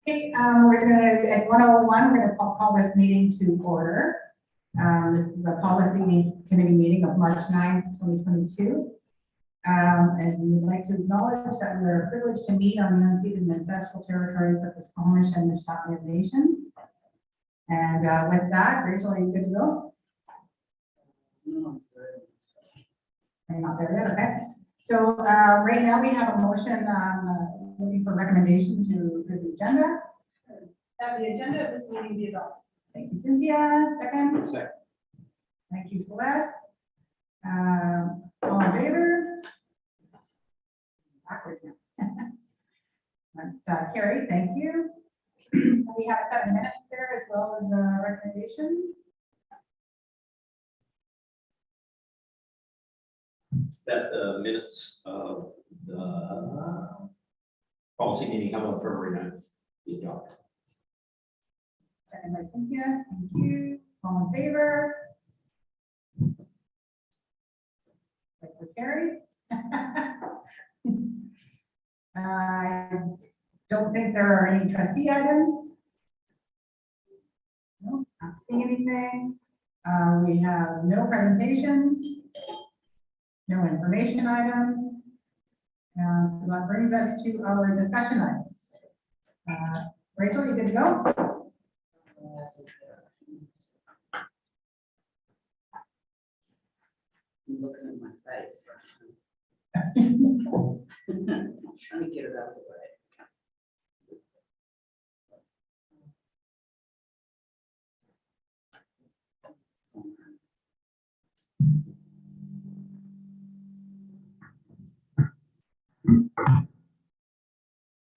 Okay, we're gonna, at 1:01, we're gonna call this meeting to order. This is the policy committee meeting of March 9th, 2022. And we would like to acknowledge that we are privileged to meet on the unceded and ancestral territories of the Squamish and Nishnawbe nations. And with that, Rachel, are you good to go? No, I'm sorry. Are you not there yet? Okay. So right now we have a motion looking for recommendation to the agenda. The agenda of this meeting be adopted. Thank you, Cynthia. Second. Second. Thank you, Celeste. All in favor? Backwards now. That's Carrie, thank you. We have 7 minutes there as well as recommendations. That the minutes of the policy meeting held on February 9th be adopted. Second by Cynthia, thank you. All in favor? Like for Carrie. I don't think there are any trustee items. No, not seeing anything. We have no presentations, no information items. So that brings us to our discussion items. Rachel, you good to go? I'm looking at my face. I'm trying to get it out of the way.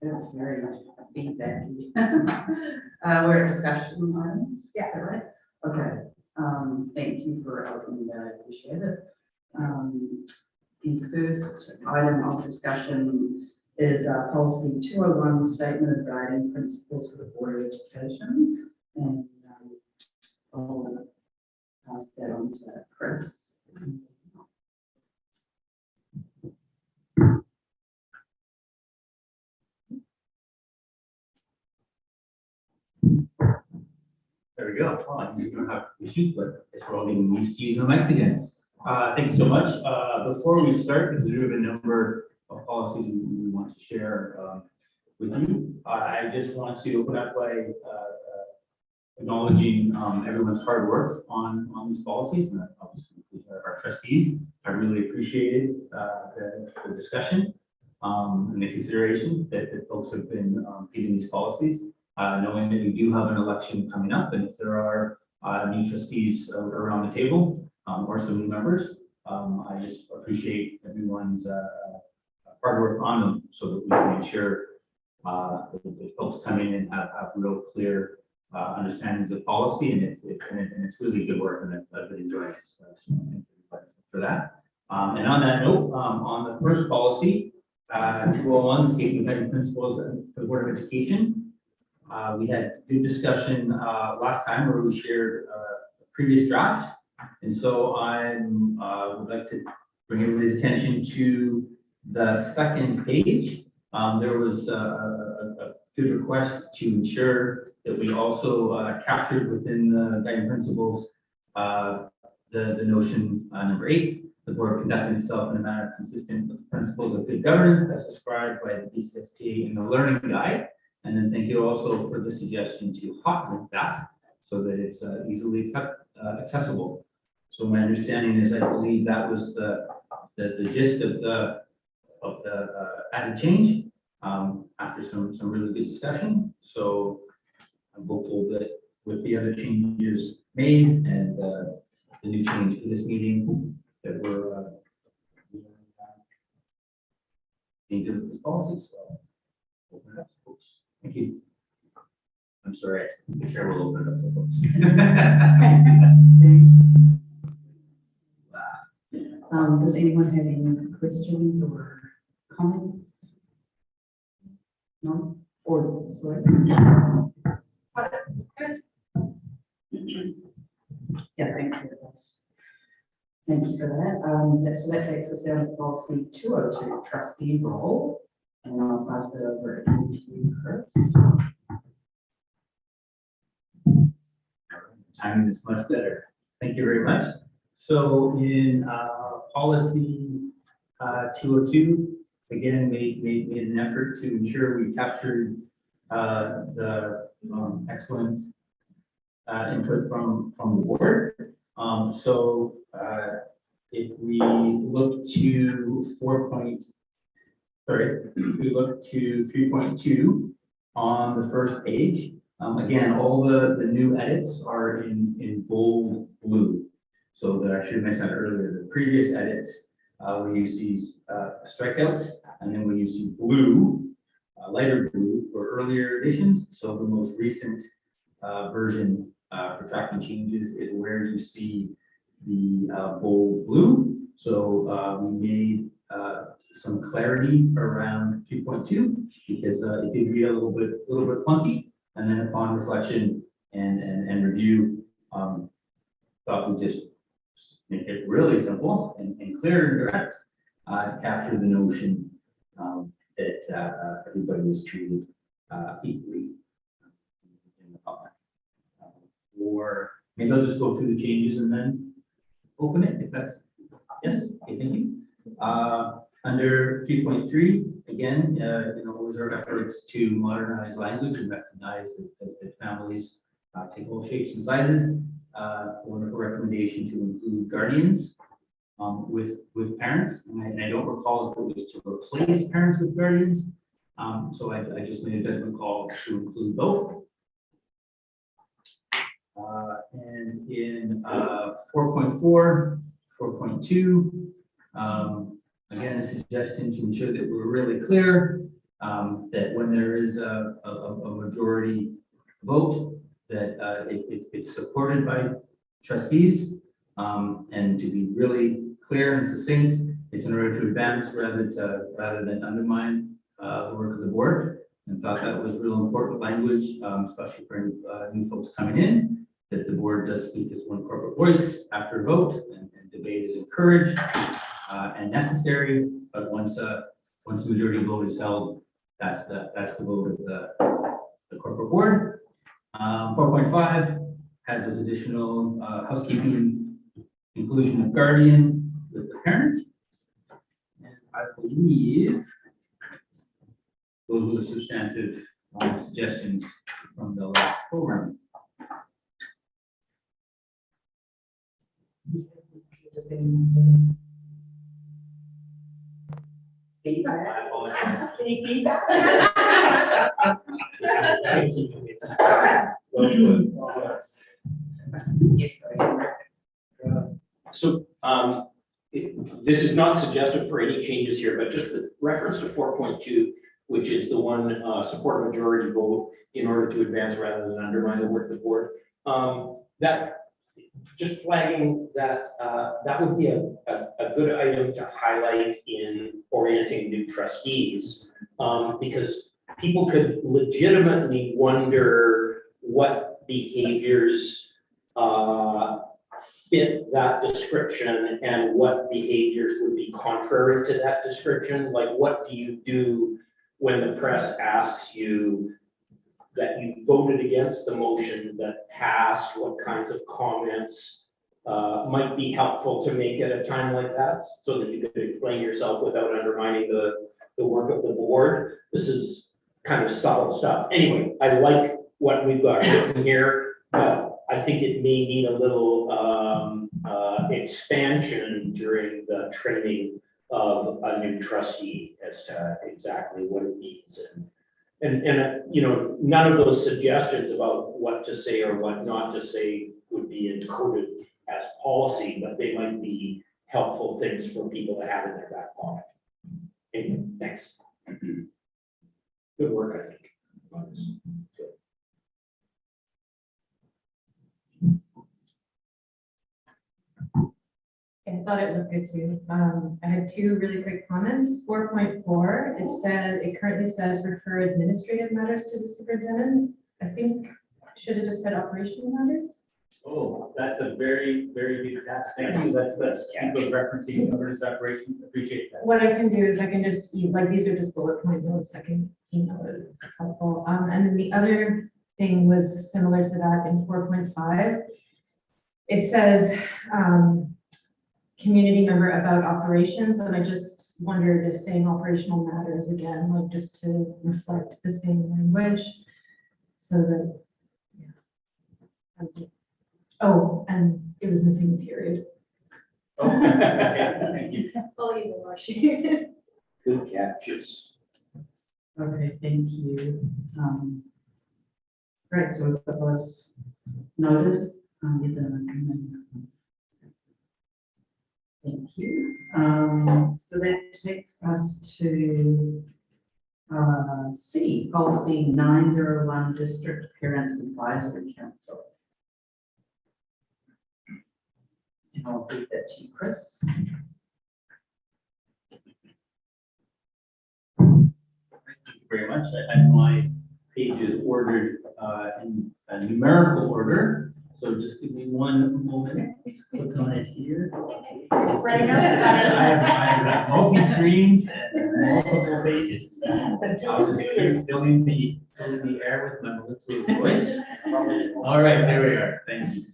That's very feedbacky. We're at discussion items. Yeah. Is that right? Okay. Thank you for opening that. I appreciate it. The first item of discussion is policy 201, statement of guiding principles for the Board of Education. And I'll pass that on to Chris. There we go. You don't have issues, but it's we're all getting used to using the mics again. Thank you so much. Before we start, because we have a number of policies we want to share with you, I just want to open up by acknowledging everyone's hard work on these policies, and obviously our trustees. I really appreciated the discussion and the consideration that folks have been giving these policies. Knowing that we do have an election coming up, and if there are new trustees around the table or some new members, I just appreciate everyone's hard work on them so that we can ensure that folks come in and have real clear understandings of policy, and it's really good work, and I've been enjoying it. So thank you for that. And on that note, on the first policy, 201, statement of guiding principles for the Board of Education. We had good discussion last time where we shared a previous draft. And so I would like to bring everybody's attention to the second page. There was a good request to ensure that we also captured within the guiding principles the notion number 8, the board conducting itself in a manner consistent with the principles of good governance as described by the BCST in the learning guide. And then thank you also for the suggestion to hot link that so that it's easily accessible. So my understanding is I believe that was the gist of the added change after some really good discussion. So I'm hopeful that with the other changes made and the new change for this meeting that we're being good with this policy. So open it up, folks. Thank you. I'm sorry, the chair will open it up for folks. Does anyone have any questions or comments? No? Or, sorry? Yeah, thank you. Thank you for that. So that takes us down to policy 202, trustee role. And I'll pass it over to you, Chris. Timing is much better. Thank you very much. So in policy 202, again, we made an effort to ensure we captured the excellent input from the board. If we look to if we look to 3.2 on the first page, again, all the new edits are in bold blue. So that I should have mentioned that earlier, the previous edits, when you see strikeouts, and then when you see blue, lighter blue for earlier editions. So the most recent version for tracking changes is where you see the bold blue. So we made some clarity around 3.2 because it did read a little bit clunky. And then upon reflection and review, thought we'd just make it really simple and clear and direct to capture the notion that everybody was treated equally in the public. Or maybe I'll just go through the changes and then open it if that's, yes, okay, thank you. Under 3.3, again, was our efforts to modernize language and recognize that families take all shapes and sizes. Wonderful recommendation to include guardians with parents, and I don't recall if it was to replace parents with guardians. So I just made a judgment call to include both. And in 4.4, 4.2, again, a suggestion to ensure that we're really clear that when there is a majority vote, that it's supported by trustees, and to be really clear and succinct, it's in order to advance rather than undermine the work of the board. And thought that was real important language, especially for new folks coming in, that the board does speak as one corporate voice after a vote, and debate is encouraged and necessary. But once the majority vote is held, that's the vote of the corporate board. 4.5 had those additional housekeeping inclusion of guardian with the parent. And I believe those were the substantive suggestions from the last program. I apologize. So this is not suggested for any changes here, but just with reference to 4.2, which is the one support majority vote in order to advance rather than undermine the work of the board. That just flagging that that would be a good item to highlight in orienting new trustees, because people could legitimately wonder what behaviors fit that description and what behaviors would be contrary to that description. Like, what do you do when the press asks you that you voted against the motion that passed? What kinds of comments might be helpful to make at a time like that, so that you could explain yourself without undermining the work of the board? This is kind of subtle stuff. Anyway, I like what we've got written here, but I think it may need a little expansion during the training of a new trustee as to exactly what it means. And none of those suggestions about what to say or what not to say would be encoded as policy, but they might be helpful things for people to have in their back pocket. Anyway, thanks. Good work, I think, on this. Good. I thought it looked good too. I had two really quick comments. 4.4, it currently says refer administrative matters to the superintendent. I think, should it have said operational matters? Oh, that's a very, very big task. Thank you. That's keep of referencing governance operations. Appreciate that. What I can do is I can just, like, these are just bullet point notes, I can email it, if it's helpful. And then the other thing was similar to that in 4.5. It says, community member about operations, and I just wondered if saying operational matters again, like just to reflect the same language, so that, yeah. That's it. Oh, and it was missing a period. Oh, okay, thank you. I'll even watch you. Good catches. Okay, thank you. Right, so that was noted. Thank you. So that takes us to C, policy 901, district parent advisory council. And I'll read that to you, Chris. Thank you very much. I have my pages ordered in a numerical order. So just give me one moment. Let's click on it here. Right. I have multi-screens and multiple pages. I'll just keep still in the air with my mellifluous voice. All right, there we are. Thank you.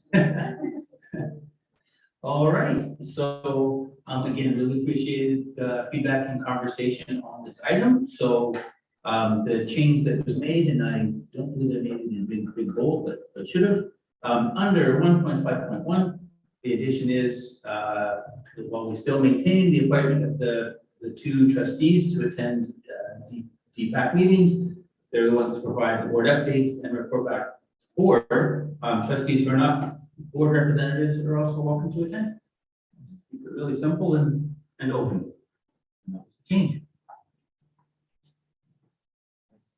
All right, so again, really appreciated the feedback and conversation on this item. So the change that was made, and I don't believe I made it in big bold, but should have. Under 1.5.1, the addition is, while we still maintain the appointment of the two trustees to attend DPAC meetings, they're the ones to provide the board updates and report back. Or trustees who are not board representatives are also welcome to attend. Keep it really simple and open. And that's the change.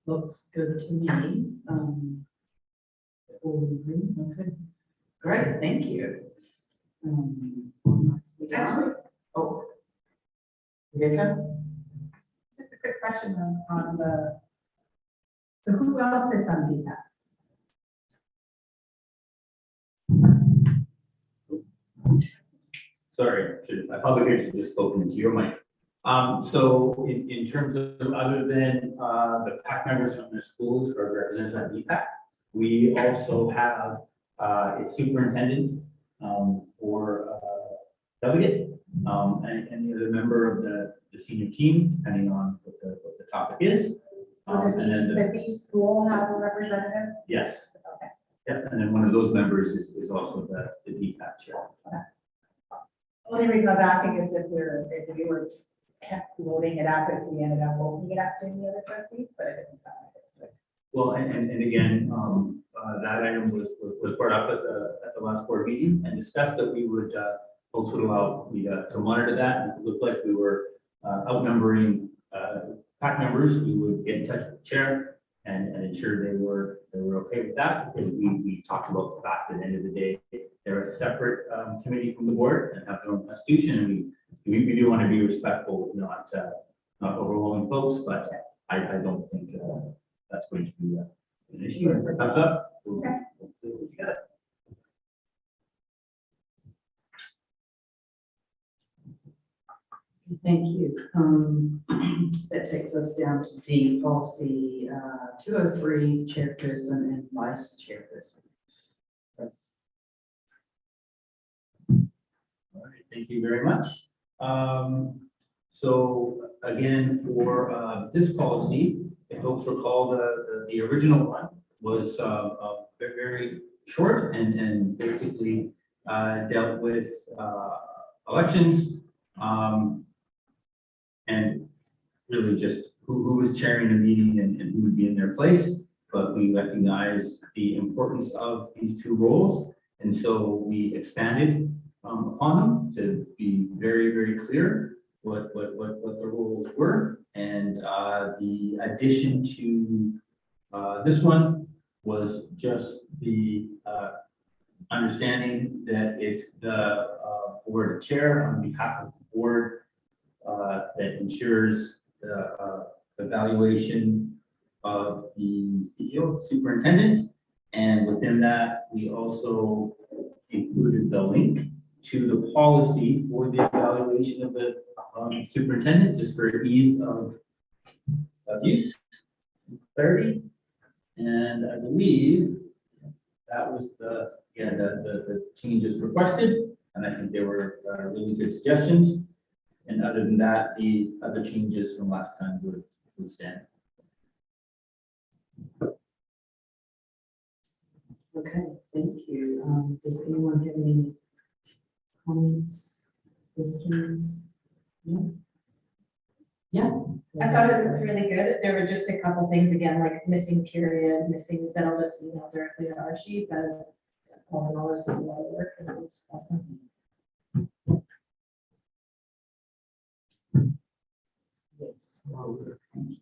Looks good to me. Okay, great, thank you. Actually, Oh. Rebecca? just a quick question on the, so who else sits on DPAC? Sorry, I probably should have just spoken into your mic. So in terms of other than the PAC members from the schools or represented on DPAC, we also have a superintendent or delegate and any other member of the senior team, depending on what the topic is. So And then does each school have a representative? yes, Okay. yep, and then one of those members is also the DPAC chair. Only reason I was asking is if we were kept loading it up, if we ended up opening it up to any other trustees, but it didn't sound like it. Well, and again, that item was brought up at the last board meeting and discussed that we would, folks would allow me to monitor that. And if it looked like we were outnumbering PAC members, we would get in touch with the chair and ensure they were okay with that. Because we talked about the fact that at the end of the day, they're a separate committee from the board and have their own constitution. And we do want to be respectful, not overwhelming folks, but I don't think that's going to be an issue. Thumbs up. We'll do what we got. Thank you. That takes us down to D, policy 203, chairperson and vice chairperson. Yes. All right, thank you very much. So again, for this policy, if folks recall, the original one was very short and basically dealt with elections and really just who was chairing the meeting and who would be in their place. But we recognize the importance of these two roles, and so we expanded upon them to be very, very clear what the roles were. And the addition to this one was just the understanding that it's the board chair on behalf of the board that ensures the evaluation of the CEO, superintendent. And within that, we also included the link to the policy for the evaluation of the superintendent, just for ease of use, clarity. And I believe that was the changes requested, and I think they were really good suggestions. And other than that, the other changes from last time would stand. Okay, thank you. Does anyone have any comments, questions? No? Yeah. I thought it was really good. There were just a couple things, again, like missing period, missing, then I'll just email directly to our sheet, but all in all, this was a lot of work and it was awesome. Yes. Well, thank you.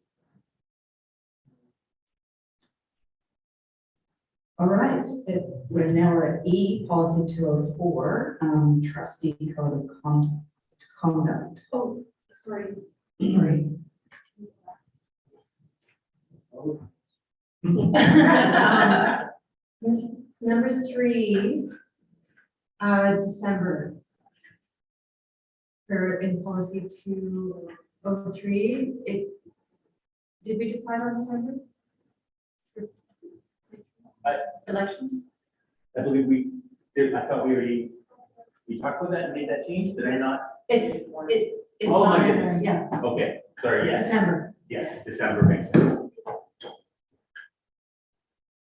All right, we're now at E, policy 204, trustee code of conduct. Oh, sorry. Sorry. Number 3, December. For in policy 203, did we decide on December? Elections? I believe we did, I thought we talked about that and made that change, did I not? It's Oh, my not in goodness. there, yeah, Okay, sorry, yes, December. yes, December makes sense.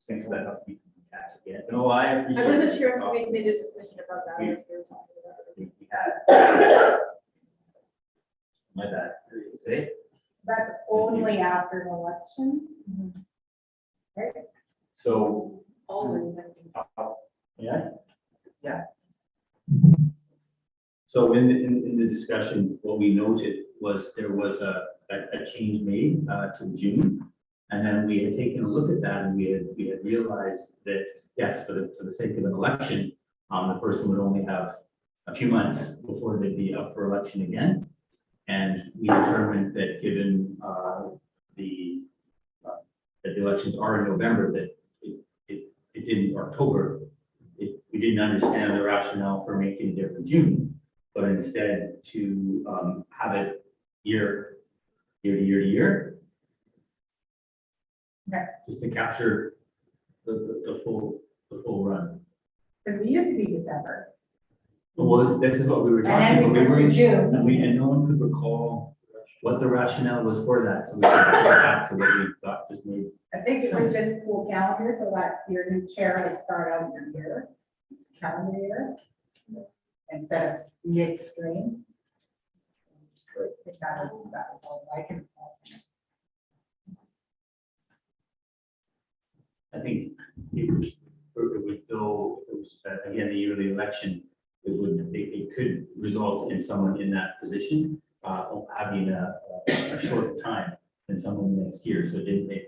Thanks for that, helps me catch again. No, I appreciate. I wasn't it. sure if we made a decision about that, or if we were talking about it. We had. My bad, say, That's only after the election. so, Always, I think. yeah. So in the discussion, what we noted was there was a change made to June. And then we had taken a look at that and we had realized that, yes, for the sake of an election, the person would only have a few months before they'd be up for election again. And we determined that given that the elections are in November, that it didn't, October, we didn't understand the rationale for making it different June, but instead to have it year to year. Okay. Just to capture the full run. Because we used to be December. Well, this is what we were And talking then about. we switched to June. And no one could recall what the rationale was for that, so we can go back to what we thought just made. I think it was just school calendar, so that your new chair would start out your year, calendar year, instead of midstream. I think that was all I can. I think it would go, it was, again, the year of the election, it could result in someone in that position having a short time than someone next year, so it didn't make.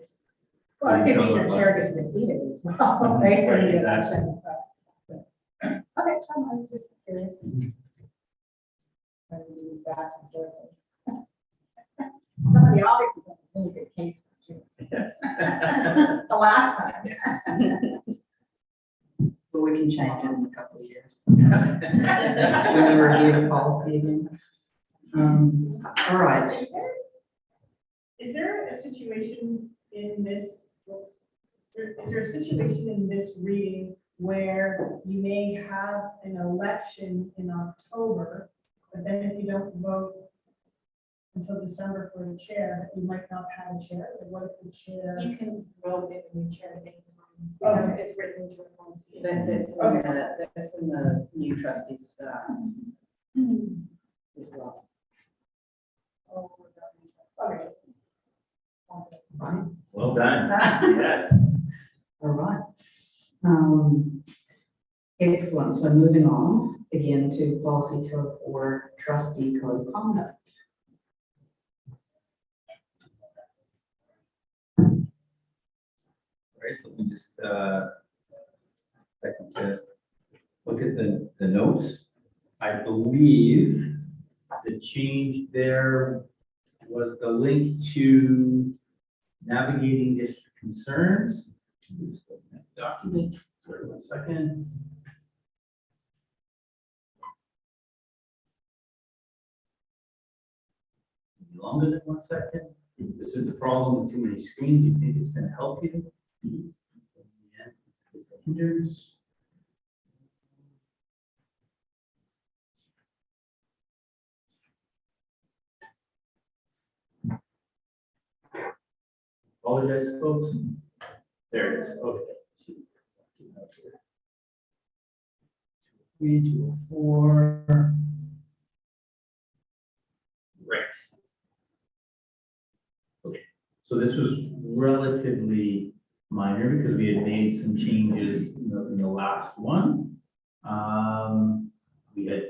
Well, it could be your chair gets defeated as well, right? for the Exactly. election, so. Okay, I was just curious. Trying to use that and sort of things. Somebody obviously got a really good case. for June. The last time. But we can change it in a couple of years. When we review the policy again. All right. Is there a situation in this, is there a situation in this reading where you may have an election in October, but then if you don't vote until December for the chair, you might not have a chair? Or what if the chair? You can vote in the new chair at any time. It's written into a policy. That's when the new trustees start as well. Oh, that makes sense. Okay. Right. Well done, yes. All right. Excellent. So moving on again to policy 204, trustee code of conduct. Right, so we just, second to look at the notes. I believe the change there was the link to navigating district concerns. Just open that document, sorry, 1 second. longer than 1 second. This is the problem with too many screens. You think it's going to help you. In the end, it's a hindrance. Apologize, folks. There it is. Okay. 203, 204. Right. Okay, so this was relatively minor because we had made some changes in the last one. We had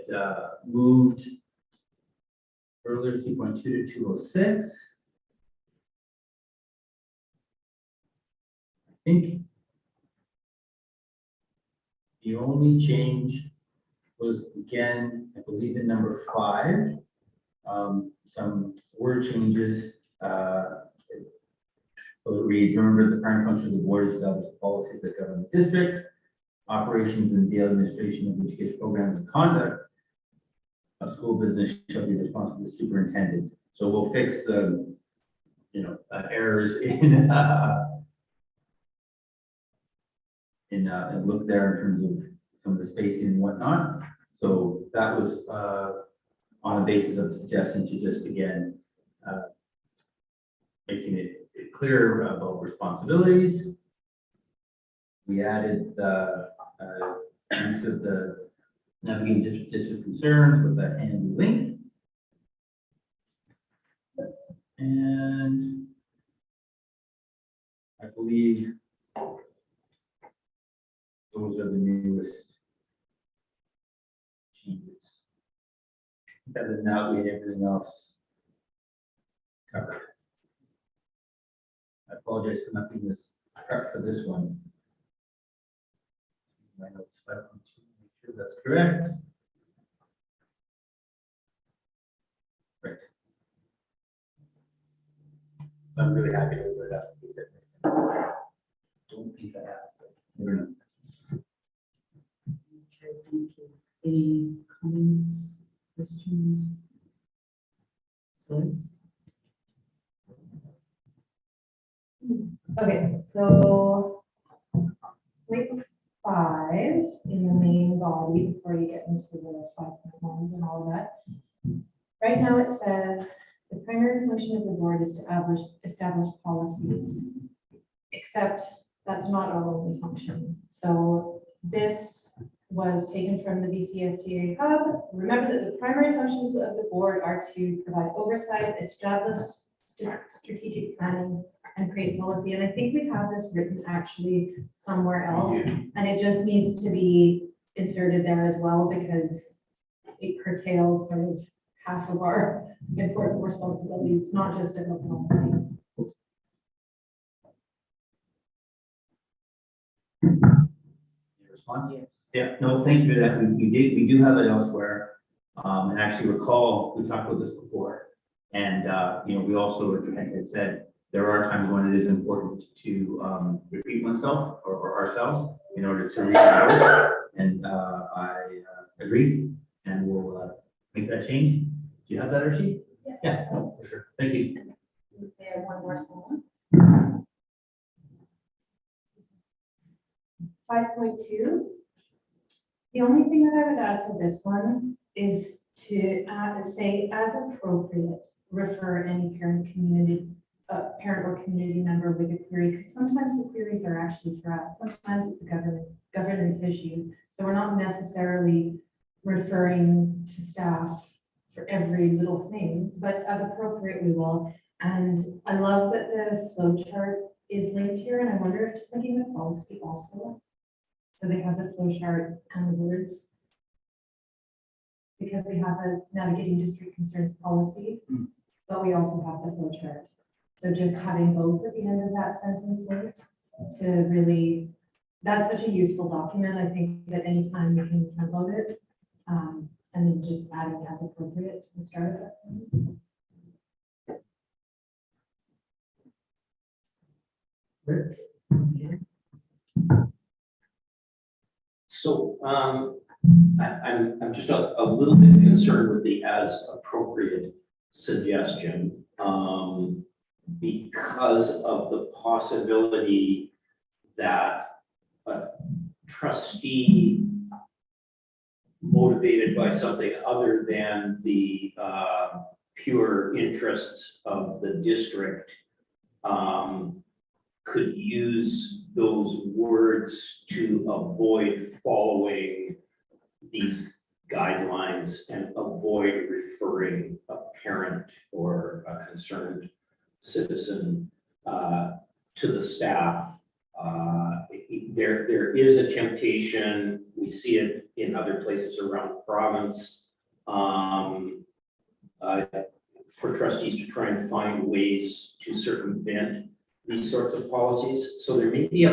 moved earlier 3.2 to 206. I think the only change was, again, I believe in number 5, some word changes. So it reads, remember the primary function of the board is to establish the policies that govern the district, operations and the administration of education programs and conduct of school business shall be responsible to the superintendent. So we'll fix the, errors and look there in terms of some of the spacing and whatnot. So that was on the basis of the suggestion to just, again, making it clear about responsibilities. We added the use of the navigating district concerns with that handy link. And I believe those are the newest changes. Other than that, we had everything else covered. I apologize for not being this prep for this one. My notes 5.2, make sure that's correct. Right. So I'm really happy to open it up. Don't think I have, but never know. Okay, thank you. Any comments, questions? Slides? Okay, so point 5 in the main body before you get into the 5.1s and all of that. Right now it says the primary function of the board is to establish policies, except that's not our only function. So this was taken from the BCSTA Hub. Remember that the primary functions of the board are to provide oversight, establish strategic planning, and create policy. And I think we have this written actually somewhere else, and it just needs to be inserted there as well because it curtails sort of half of our important responsibilities, not just about policy. Respond? Yes. Yeah, no, thank you for that. We do have it elsewhere. And actually recall, we talked about this before. And, we also had said, there are times when it is important to repeat oneself or ourselves in order to reinforce. And I agree, and we'll make that change. Do you have that, Archie? Yeah. Yeah, no, for sure. Thank you. There, one more small one. 5.2. The only thing that I would add to this one is to say, as appropriate, refer any parent or community member with a query, because sometimes the queries are actually for us. Sometimes it's a governance issue. So we're not necessarily referring to staff for every little thing, but as appropriate, we will. And I love that the flow chart is linked here, and I wonder if just linking the policy also. So they have the flow chart and the words. Because we have a navigating district concerns policy, but we also have the flow chart. So just having both at the end of that sentence linked to really, that's such a useful document. I think that anytime you can front load it, and then just adding as appropriate to the start of that sentence. Rick? So, I'm just a little bit concerned with the as appropriate. suggestion, because of the possibility that a trustee motivated by something other than the pure interests of the district could use those words to avoid following these guidelines and avoid referring a parent or a concerned citizen to the staff. There is a temptation, we see it in other places around the province, for trustees to try and find ways to circumvent these sorts of policies. So there may be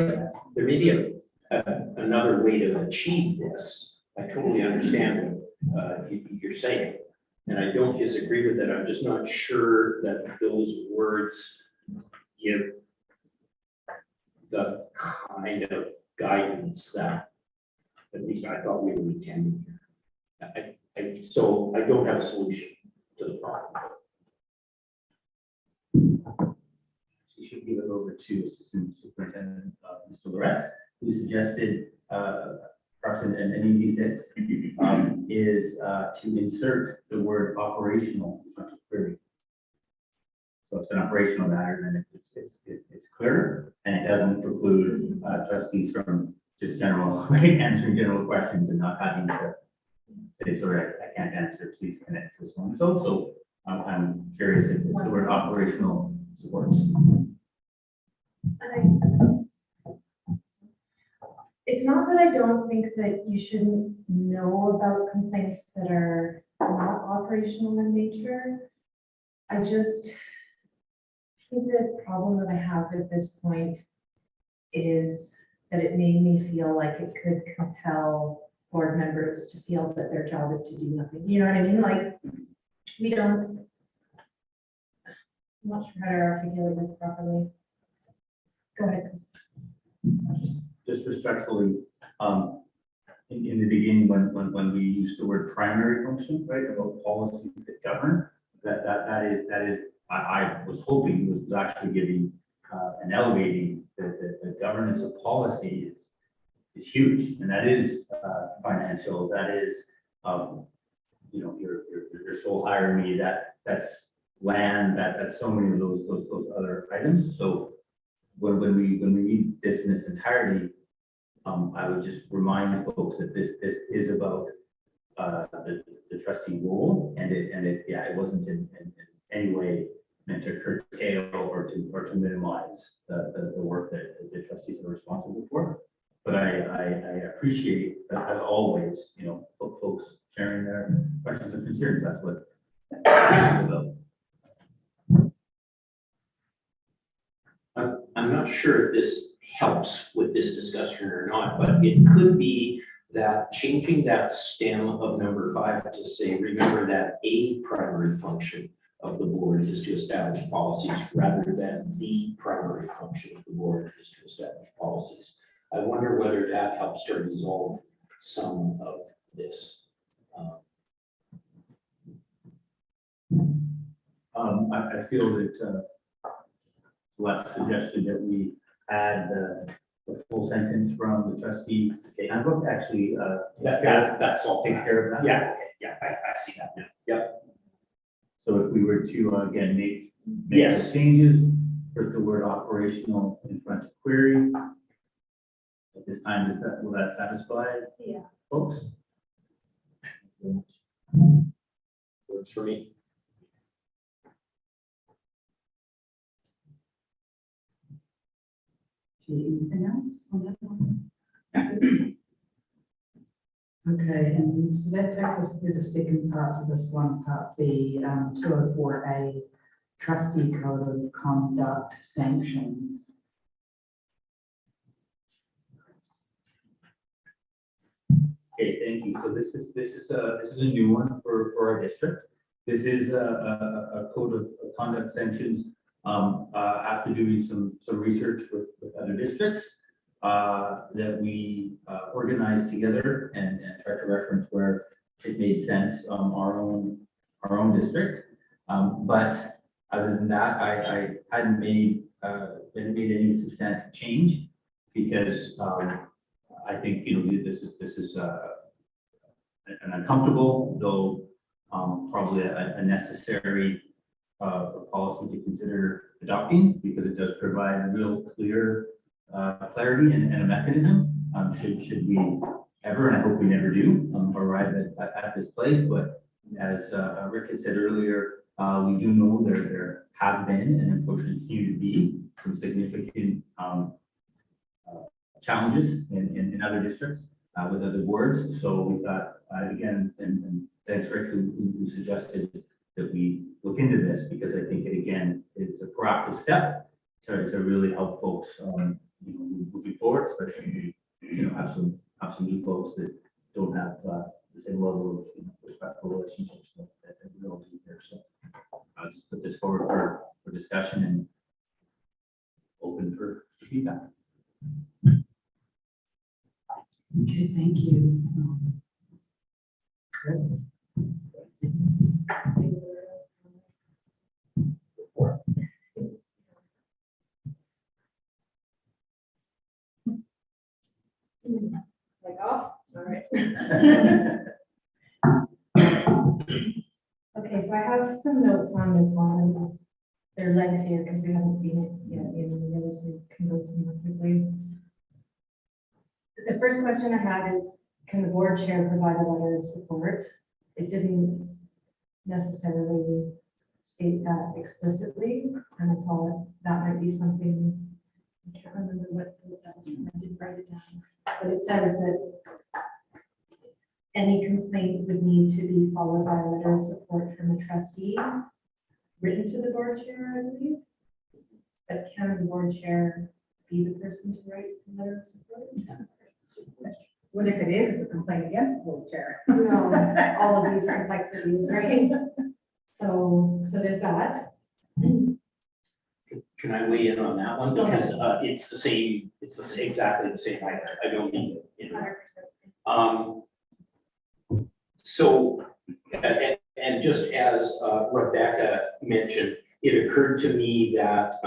another way to achieve this. I totally understand what you're saying, and I don't disagree with it. I'm just not sure that those words give the kind of guidance that at least I thought we were intending here. So I don't have a solution to the problem. She should give it over to Assistant Superintendent Mr. Lorette, who suggested perhaps an easy fix is to insert the word operational in front of query. So it's an operational matter, and it's clear, and it doesn't preclude trustees from just answering general questions and not having to say, sorry, I can't answer, please connect to this one. So I'm curious if the word operational supports. It's not that I don't think that you shouldn't know about complaints that are not operational in nature. I just think the problem that I have at this point is that it made me feel like it could compel board members to feel that their job is to do nothing. You know what I mean? Like, we don't, I'm not sure how to articulate this properly. Go ahead, Chris. Just respectfully, in the beginning, when we used the word primary function, right, about policies that govern, that is, I was hoping was actually giving and elevating the governance of policy is huge, and that is financial. That is, you know, your sole hire me. That's land. That's so many of those other items. So when we read this in its entirety, I would just remind folks that this is about the trustee role, and it wasn't in any way meant to curtail or to minimize the work that the trustees are responsible for. But I appreciate that, as always, you know, folks sharing their questions and concerns. That's what it's about. I'm not sure if this helps with this discussion or not, but it could be that changing that stem of number 5 to say, remember that a primary function of the board is to establish policies rather than the primary function of the board is to establish policies. I wonder whether that helps to resolve some of this. I feel that last suggestion that we add the full sentence from the trustee handbook actually That's all. takes care of that. Yeah, okay, yeah, I see that now. Yep. So if we were to again make Yes. the changes, put the word operational in front of query. At this time, will that satisfy Yeah. folks? Works for me. Anything else on that one? Okay, and so that takes us, there's a second part to this one, part B, 204A, trustee code of conduct sanctions. Okay, thank you. So this is a new one for our district. This is a code of conduct sanctions. After doing some research with other districts that we organized together and tried to reference where it made sense, our own district. But other than that, I hadn't made any substantive change because I think, this is an uncomfortable, though probably a necessary policy to consider adopting because it does provide real clear clarity and a mechanism. Should we ever, and I hope we never do, arrive at this place, but as Rick had said earlier, we do know there have been and unfortunately continue to be some significant challenges in other districts with other boards. So we thought, again, and thanks Rick who suggested that we look into this because I think again, it's a proactive step to really help folks, moving forward, especially, have some new folks that don't have the same level of respectful relationships that we all do here. So I'll just put this forward for discussion and open for feedback. Okay, thank you. Like off, all right. Okay, so I have some notes on this one. They're lengthier because we haven't seen it yet in the others. We can go through them quickly. The first question I had is, can the board chair provide a letter of support? It didn't necessarily state that explicitly, and I thought that might be something, I can't remember what that was from, I didn't write it down, but it says that any complaint would need to be followed by a letter of support from a trustee, written to the board chair, I believe. But can the board chair be the person to write the letter of support? What if it is a complaint against the board chair? No, all of these complexities, right? So there's that. Can I weigh in on that one? Go ahead. Because it's the same, exactly the same. I don't need it. 100%. So, and just as Rebecca mentioned, it occurred to me that,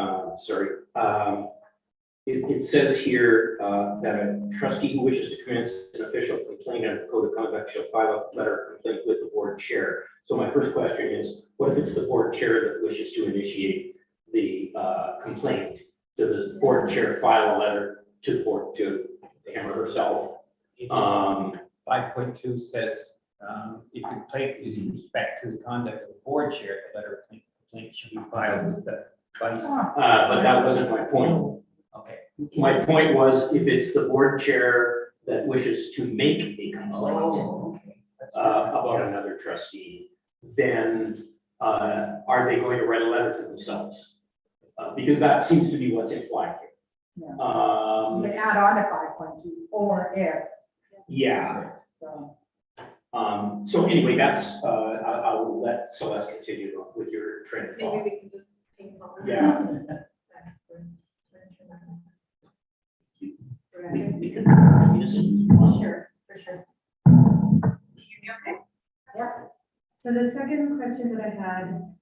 it says here that a trustee who wishes to commence an official complaint under the code of conduct shall file a letter of complaint with the board chair. So my first question is, what if it's the board chair that wishes to initiate the complaint? Does the board chair file a letter to the board, to him or herself? 5.2 says, if the complaint is in respect to the conduct of the board chair, the letter of complaint should be filed with the vice. But that wasn't my point. Okay. My point was, if it's the board chair that wishes to make a complaint Okay. about another trustee, then are they going to write a letter to themselves? Because that seems to be what's implied here. Yeah. You can add on to 5.2 or if. Yeah. So, So anyway, that's, I'll let Celeste continue with your train of Maybe thought. we can just ping pong. Yeah. Right. We can use it. Sure, for sure. yeah. So the second question that I had,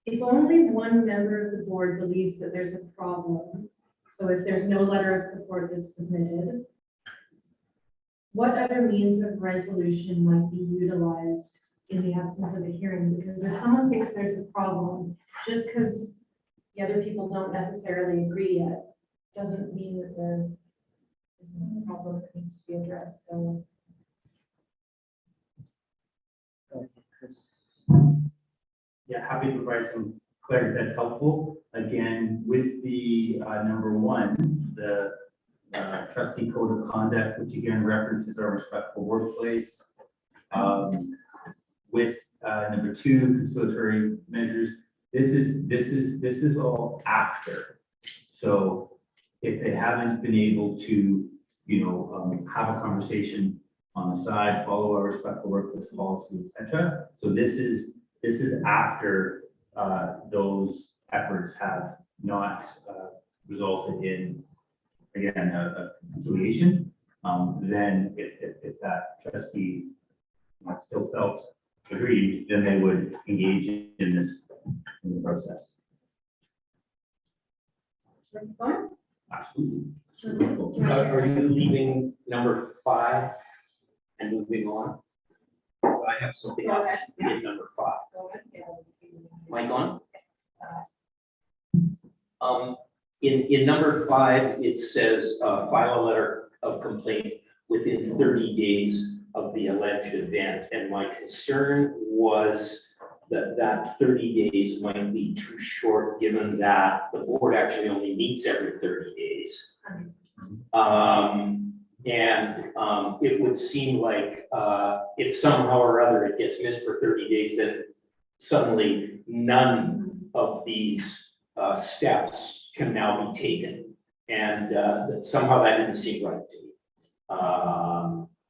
if only one member of the board believes that there's a problem, so if there's no letter of support that's submitted, what other means of resolution might be utilized in the absence of a hearing? Because if someone thinks there's a problem, just because the other people don't necessarily agree yet, doesn't mean that there isn't a problem that needs to be addressed, so. Yeah, happy to provide some clarity that's helpful. Again, with the number one, the trustee code of conduct, which again references our respectful workplace. With number two, conciliatory measures, this is all after. So if they haven't been able to, have a conversation on the side, follow our respectful workplace policy, etc. So this is after those efforts have not resulted in, again, a conciliation. Then if that trustee still felt, agreed, then they would engage in this, in the process. Fine. Absolutely. Are you leaving number 5 and moving on? So I have something else in number 5. Mike on? In number 5, it says, file a letter of complaint within 30 days of the alleged event. And my concern was that 30 days might be too short, given that the board actually only meets every 30 days. It would seem like, if somehow or other it gets missed for 30 days, then suddenly none of these steps can now be taken. And somehow that didn't seem right to me.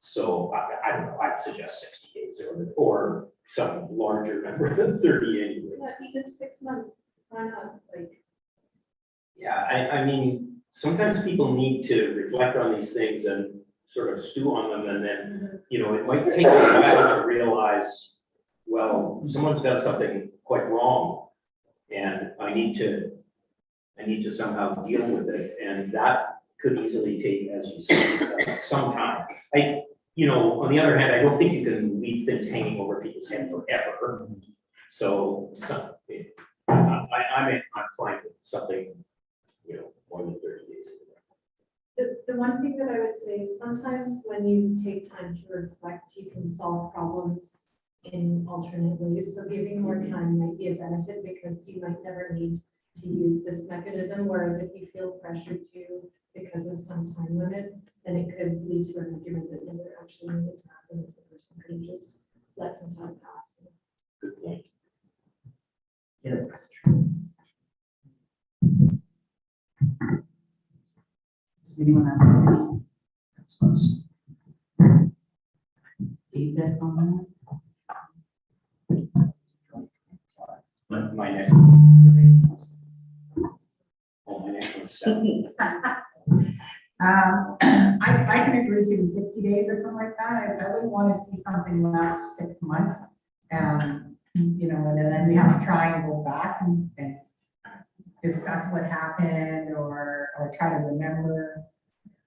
So I don't know, I'd suggest 60 days or some larger number than 30 anyway. Yeah, even 6 months, why not, like. Yeah, I mean, sometimes people need to reflect on these things and sort of stew on them, and then, you know, it might take a while to realize, well, someone's done something quite wrong, and I need to somehow deal with it, and that could easily take, as you said, some time. You know, on the other hand, I don't think you can leave things hanging over people's head forever. So, I'm fine with something, you know, more than 30 days. The one thing that I would say is sometimes when you take time to reflect, you can solve problems in alternate ways. So giving more time might be a benefit because you might never need to use this mechanism. Whereas if you feel pressured to because of some time limit, then it could lead to an argument that never actually needed to happen if the person could have just let some time pass. Good point. Yes. Does anyone else have any That's feedback on my next. Oh, my next one's 7. I can agree to 60 days or something like that. I wouldn't want to see something last 6 months. You know, and then we have to try and go back and discuss what happened or try to remember.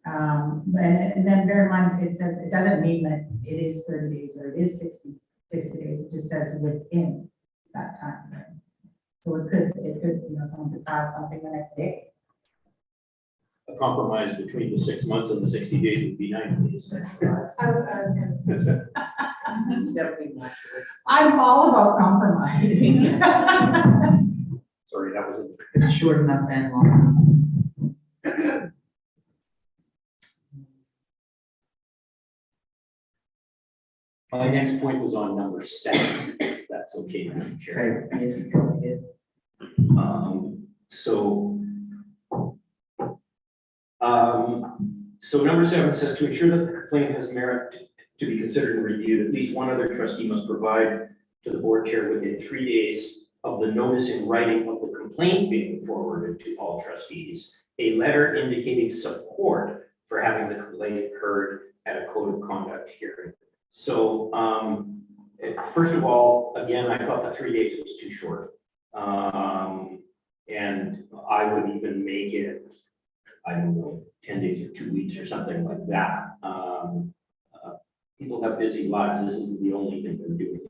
And then bear in mind, it says, it doesn't mean that it is 30 days or it is 60 days. It just says within that time frame. So it could, you know, someone could file something the next day. A compromise between the 6 months and the 60 days would be 90 days. I was going to say. that would be my choice. I'm all about compromise. Sorry, that was It's short enough and long enough. my next point was on number 7. If that's okay, Madam Chair. Right, yes, go ahead. So number 7 says to ensure that the complaint has merit to be considered and reviewed, at least one other trustee must provide to the board chair within 3 days of the notice in writing of the complaint being forwarded to all trustees, a letter indicating support for having the complaint heard at a code of conduct hearing. So, first of all, again, I thought that 3 days was too short. And I would even make it, I don't know, 10 days or 2 weeks or something like that. People have busy lives. This isn't the only thing they're doing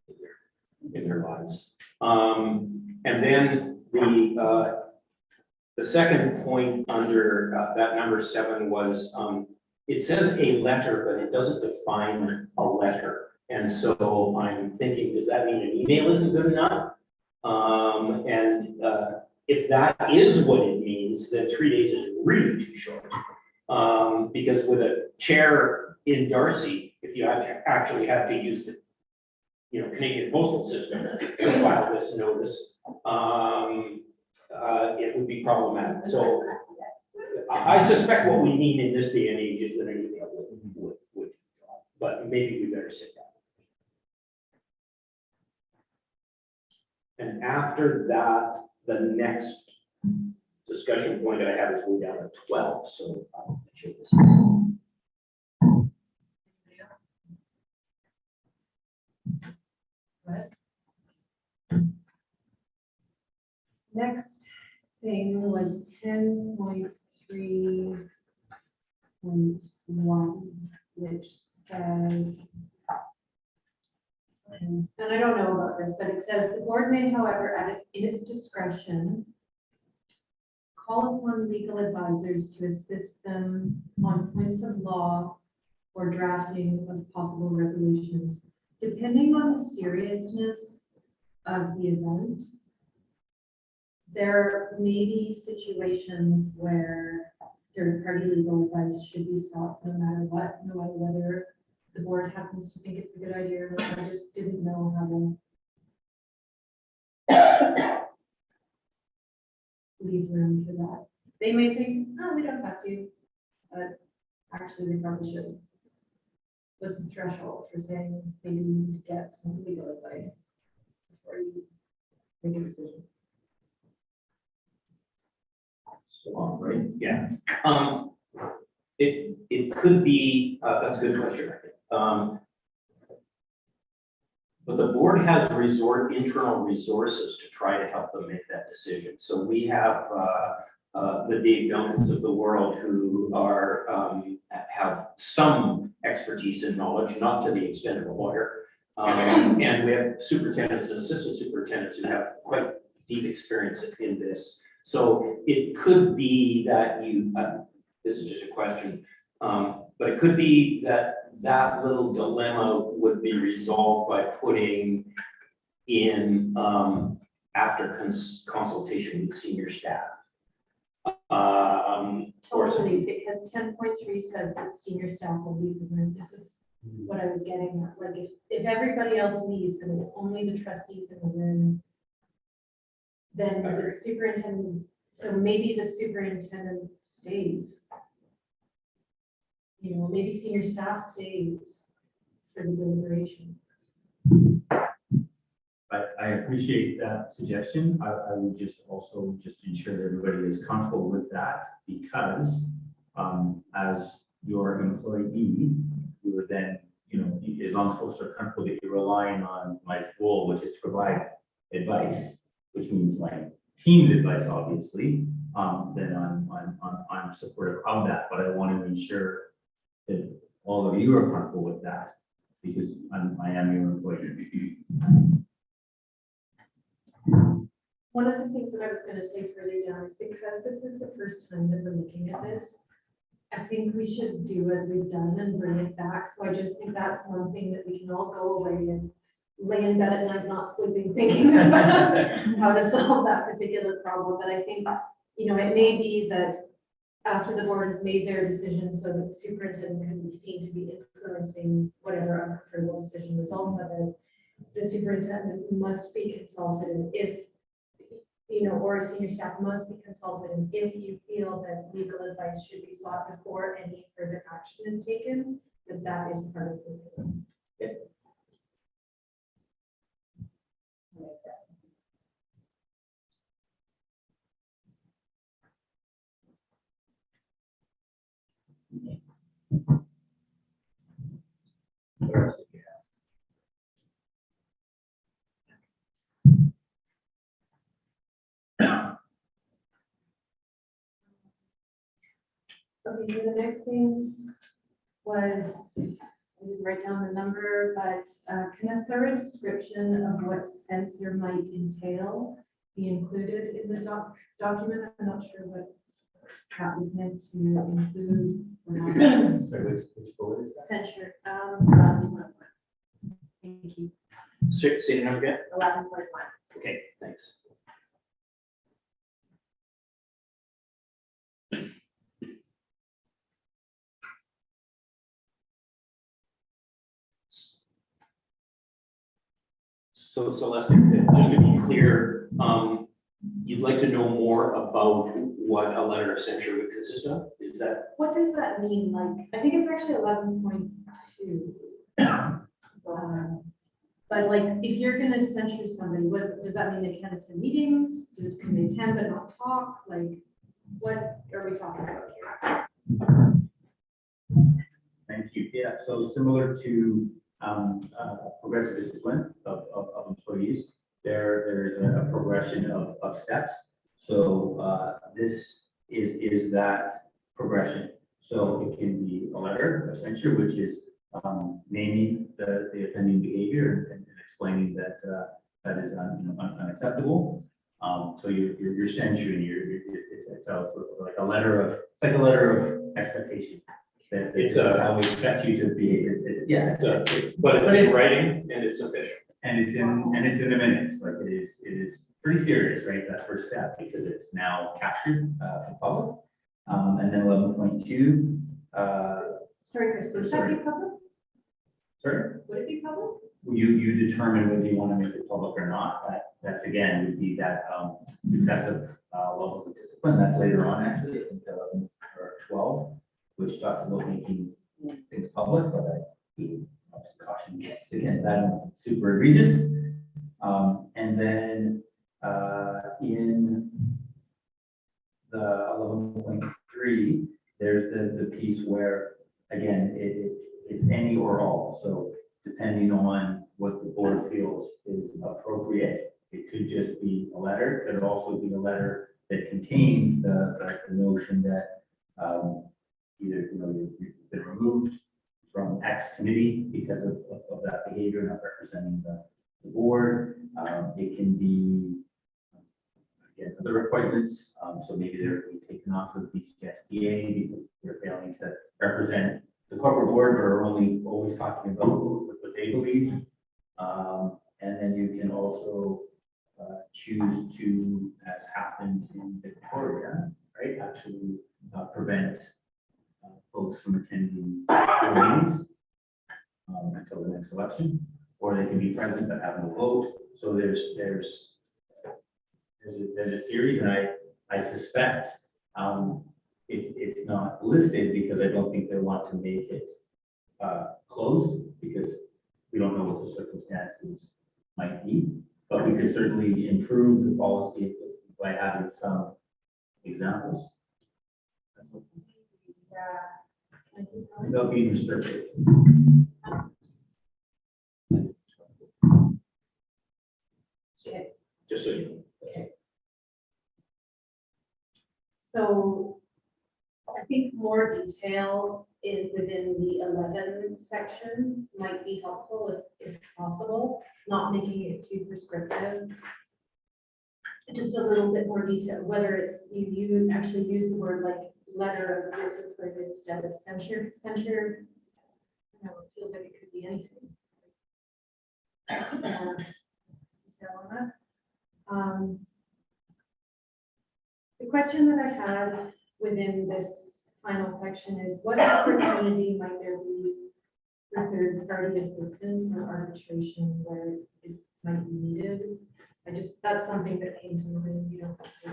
in their lives. And then the second point under that number 7 was, it says a letter, but it doesn't define a letter. And so I'm thinking, does that mean an email isn't good enough? If that is what it means, then 3 days is really too short. Because with a chair in Darcy, if you actually had to use the, you know, Canadian postal system to file this notice, it would be problematic. So I suspect what we need in this day and age is that an email would, but maybe we better sit down. And after that, the next discussion point that I have is go down to 12, so I'll show this. What? Next thing was 10.3.1, which says, and I don't know about this, but it says the board may, however, in its discretion, call upon legal advisors to assist them on points of law or drafting of possible resolutions. Depending on the seriousness of the event, there may be situations where third-party legal advice should be sought no matter what, no matter whether the board happens to think it's a good idea or not. I just didn't know how to leave room for that. They may think, oh, we don't have to, but actually they probably should. What's the threshold for saying maybe you need to get some legal advice before you make a decision? So, right, yeah. It could be, that's a good question, I think. But the board has internal resources to try to help them make that decision. So we have the Dave Duncans of the world who are have some expertise and knowledge, not to the extent of a lawyer. And we have superintendents and assistant superintendents who have quite deep experience in this. So it could be that this is just a question, but it could be that that little dilemma would be resolved by putting in after consultation with senior staff. Totally, because 10.3 says that senior staff will leave the room. This is what I was getting at. Like if everybody else leaves and it's only the trustees in the room, then the superintendent, so maybe the superintendent stays. You know, maybe senior staff stays for the deliberation. I appreciate that suggestion. I would just also just ensure that everybody is comfortable with that because as your employee, you are then, you know, as long as folks are comfortable that you're relying on my role, which is to provide advice, which means my team's advice, obviously, then I'm supportive of that. But I want to ensure that all of you are comfortable with that because I am your employee. One of the things that I was going to say further down is because this is the first time that we're looking at this, I think we should do as we've done and bring it back. So I just think that's one thing that we can all go away and lay in bed at night, not sleeping, thinking about how to solve that particular problem. But I think, you know, it may be that after the board has made their decision so that the superintendent can be seen to be influencing whatever uncomfortable decision results of it, the superintendent must be consulted, and if, you know, or senior staff must be consulted, and if you feel that legal advice should be sought before any further action is taken, that is part of the. Makes sense. What else did you have? Okay, so the next thing was, I didn't write down the number, but can a thorough description of what censor might entail be included in the document? I'm not sure what that was meant to include. Or not. So which bullet is that? Censure, 11.1. Thank you. Say the number again? 11.1. Okay, thanks. So Celeste, just to be clear, you'd like to know more about what a letter of censure would consist of? Is that? What does that mean? Like, I think it's actually 11.2. But like, if you're gonna censure somebody, does that mean they can't attend meetings? Can they attend but not talk? Like, what are we talking about here? Thank you. Yeah, so similar to progressive discipline of employees. There's a progression of steps. So this is that progression. So it can be a letter of censure, which is naming the offending behavior and explaining that that is unacceptable. So you're censuring, it's like a letter of, it's like a letter of expectation. That It's this is a- how we expect you to behave. Yeah, But it's in writing and it's official. and it's in the minutes, like it is pretty serious, right? That first step, because it's now captured for public. And then 11.2, Sorry, Chris, would that be public? sorry, Would it be public? you determine whether you want to make it public or not. That's again, would be that successive levels of discipline. That's later on, actually, I think 11 or 12, which talks about making things public, but I would caution against that, unless it's super egregious. And then in the 11.3, there's the piece where, again, it's any or all. So depending on what the board feels is appropriate, it could just be a letter. It could also be a letter that contains the notion that either, you've been removed from X committee because of that behavior, not representing the board. It can be, again, other appointments. So maybe they're being taken off of the BCSTA because they're failing to represent the corporate board, but are only always talking about what they believe. And then you can also choose to, as happened in Victoria, right, actually prevent folks from attending the meetings until the next election, or they can be present but have no vote. So there's a series, and I suspect it's not listed because I don't think they want to make it closed, because we don't know what the circumstances might be. But we could certainly improve the policy by having some examples. Without being restricted. Just so you know. So I think more detail within the 11 section might be helpful if possible, not making it too prescriptive. Just a little bit more detail, whether it's you actually use the word like letter of discipline instead of censure. Censure, it feels like it could be anything. More detail on that. The question that I had within this final section is, what opportunity might there be for third-party assistance or arbitration where it might be needed? That's something that came to mind. You don't have to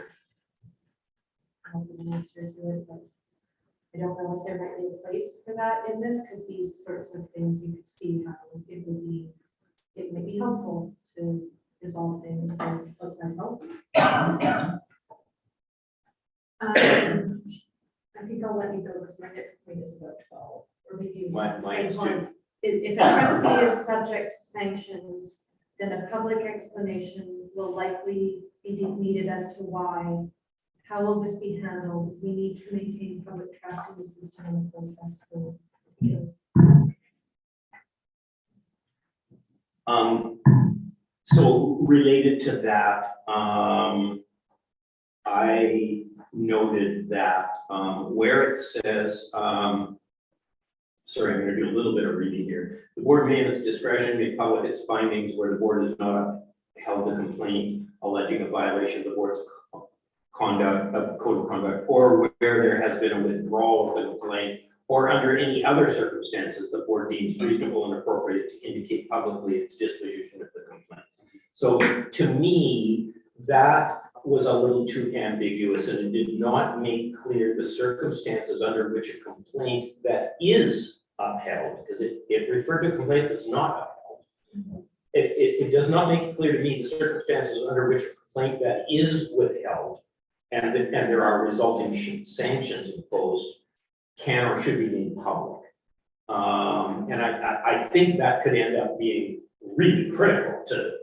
have an answer to it, but I don't know if there might be a place for that in this, because these sorts of things you could see how it might be helpful to resolve things with outside help. I think I'll let you go because my next point is about 12, or maybe it's the Mine same too. point. If a trustee is subject to sanctions, then a public explanation will likely be needed as to why. How will this be handled? We need to maintain public trust in the system and the process. So, So related to that, I noted that where it says, sorry, I'm going to do a little bit of reading here. The board may, in its discretion, make public its findings where the board has not held a complaint alleging a violation of the board's conduct of code of conduct, or where there has been a withdrawal of the complaint, or under any other circumstances the board deems reasonable and appropriate to indicate publicly its disposition of the complaint. So to me, that was a little too ambiguous, and it did not make clear the circumstances under which a complaint that is upheld, because it referred to a complaint that's not upheld. It does not make clear to me the circumstances under which a complaint that is withheld and there are resulting sanctions imposed can or should be made public. And I think that could end up being really critical to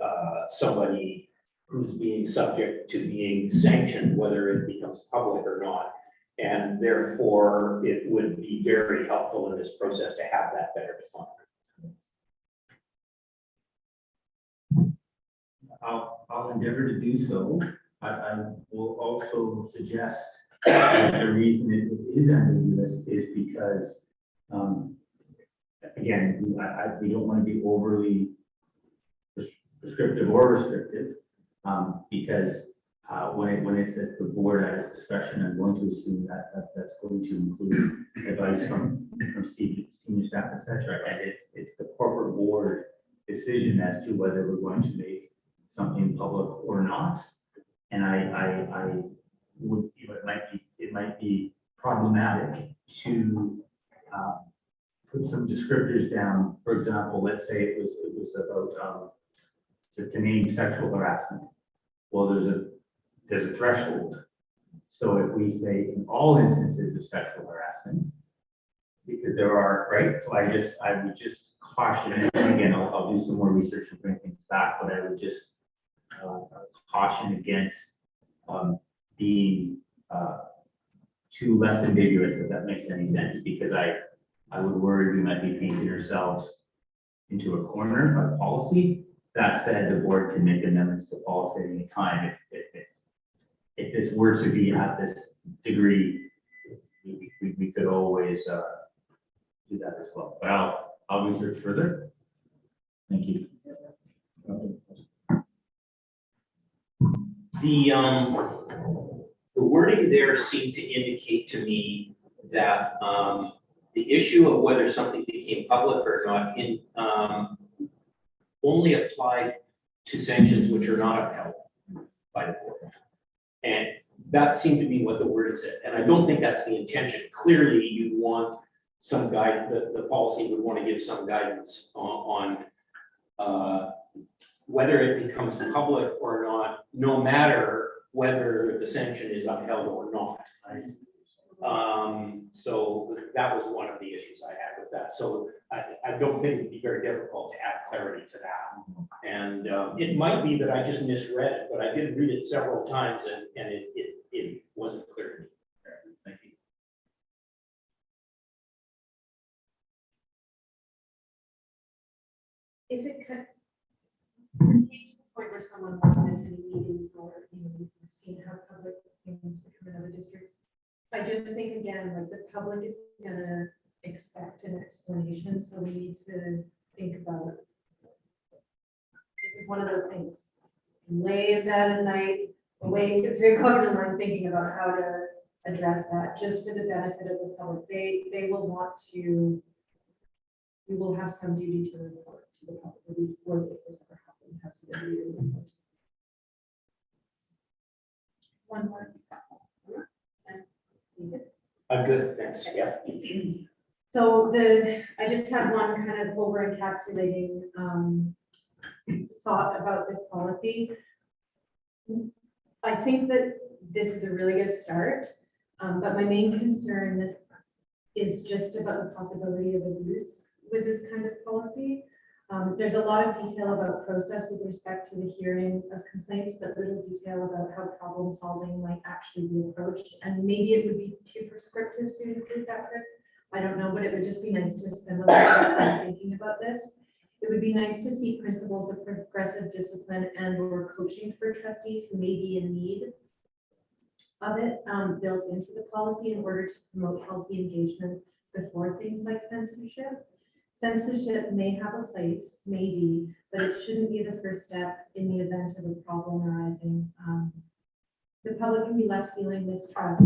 somebody who's being subject to being sanctioned, whether it becomes public or not. And therefore, it would be very helpful in this process to have that better defined. I'll endeavor to do so. I will also suggest that the reason it is ambiguous is because, again, we don't want to be overly prescriptive or restrictive, because when it says the board at its discretion, I'm going to assume that that's going to include advice from senior staff, et cetera. And it's the corporate board decision as to whether we're going to make something public or not. And I would, it might be problematic to put some descriptors down. For example, let's say it was about to name sexual harassment. Well, there's a threshold. So if we say in all instances of sexual harassment, because there are, right? So I would just caution, and again, I'll do some more research and bring things back, but I would just caution against being too less ambiguous, if that makes any sense, because I would worry we might be painting ourselves into a corner of policy. That said, the board can make amendments to policy at any time. If this were to be at this degree, we could always do that as well. But I'll research further. Thank you. The wording there seemed to indicate to me that the issue of whether something became public or not only applied to sanctions which are not upheld by the board. And that seemed to be what the wording said. And I don't think that's the intention. Clearly, you want some guide, the policy would want to give some guidance on whether it becomes public or not, no matter whether the sanction is upheld or not. So that was one of the issues I had with that. So I don't think it'd be very difficult to add clarity to that. And it might be that I just misread it, but I did read it several times and it wasn't clear to me. Thank you. If it could change the point where someone wasn't attending meetings or, we've seen how public things become in other districts. I just think again, like the public is gonna expect an explanation, so we need to think about. This is one of those things. Lay in bed at night, awake at 3 o'clock in the morning, thinking about how to address that, just for the benefit of the public. They will want to. We will have some duty to report to the public before if this ever happened. Have some duty to report. One more. I'm good, thanks. Yeah. So I just have one kind of over encapsulating thought about this policy. I think that this is a really good start, but my main concern is just about the possibility of abuse with this kind of policy. There's a lot of detail about process with respect to the hearing of complaints, but little detail about how problem solving might actually be approached. And maybe it would be too prescriptive to include that, Chris. I don't know, but it would just be nice to spend a little bit of time thinking about this. It would be nice to see principles of progressive discipline and/or coaching for trustees who may be in need of it built into the policy in order to promote healthy engagement before things like censorship. Censorship may have a place, maybe, but it shouldn't be the first step in the event of a problem arising. The public can be left feeling mistrust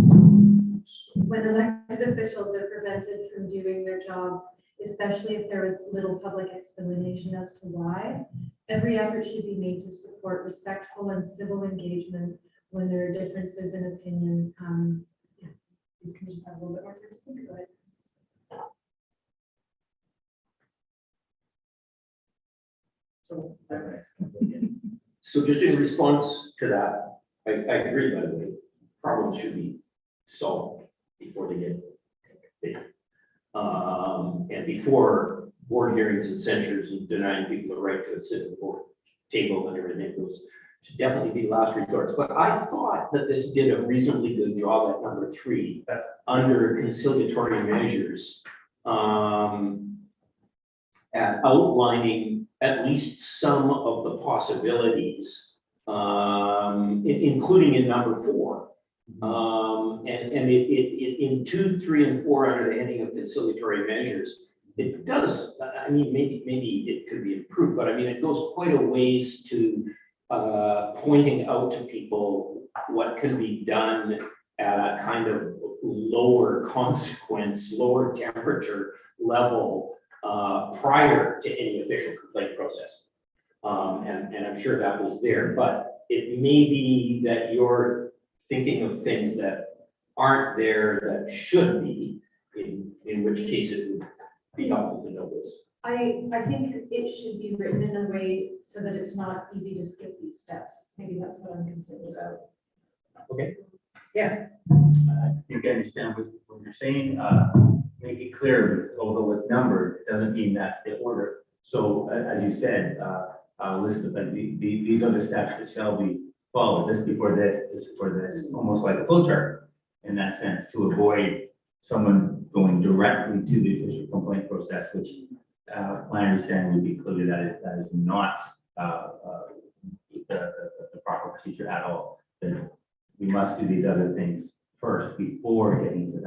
when elected officials are prevented from doing their jobs, especially if there is little public explanation as to why. Every effort should be made to support respectful and civil engagement when there are differences in opinion. These can just have a little bit more time to think about it. So just in response to that, I agree, by the way, problems should be solved before they get big. And before board hearings and censures and denying people the right to sit at the board table and everything, those should definitely be last resorts. But I thought that this did a reasonably good job at number 3, under conciliatory measures, at outlining at least some of the possibilities, including in number 4. And in 2, 3, and 4, under the heading of conciliatory measures, it does, I mean, maybe it could be improved, but I mean, it goes quite a ways to pointing out to people what can be done at a kind of lower consequence, lower temperature level prior to any official complaint process. And I'm sure that was there, but it may be that you're thinking of things that aren't there that should be, in which case it would be helpful to know this. I think it should be written in a way so that it's not easy to skip these steps. Maybe that's what I'm concerned about. Okay. I think I understand what you're saying. Make it clear, because although it's numbered, it doesn't mean that's the order. So as you said, list of like these are the steps that shall be followed. This before this, almost like a flow chart in that sense, to avoid someone going directly to the official complaint process, which my understanding would be clearly that is not the proper procedure at all. That we must do these other things first before getting to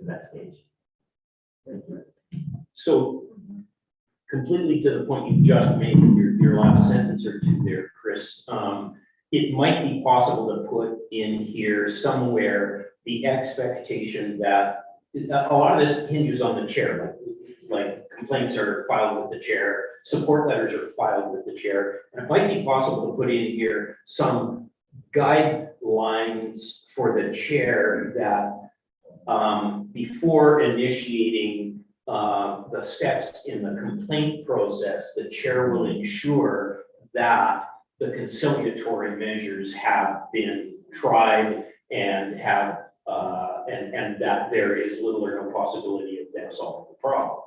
that stage. So completely to the point you just made in your last sentence or two there, Chris, it might be possible to put in here somewhere the expectation that a lot of this hinges on the chair, like complaints are filed with the chair, support letters are filed with the chair, and it might be possible to put in here some guidelines for the chair that before initiating the steps in the complaint process, the chair will ensure that the conciliatory measures have been tried and have and that there is little or no possibility of them solving the problem.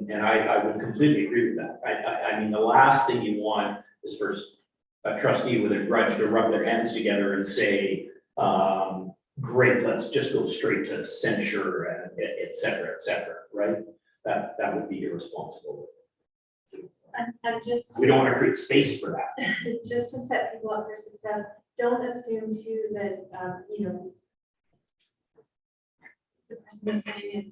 And I would completely agree with that. I mean, the last thing you want is for a trustee with a grudge to rub their hands together and say, great, let's just go straight to censure, and et cetera, right? That would be irresponsible. And just, We don't want to create space for that. just to set people up for success, don't assume too that, the person is saying,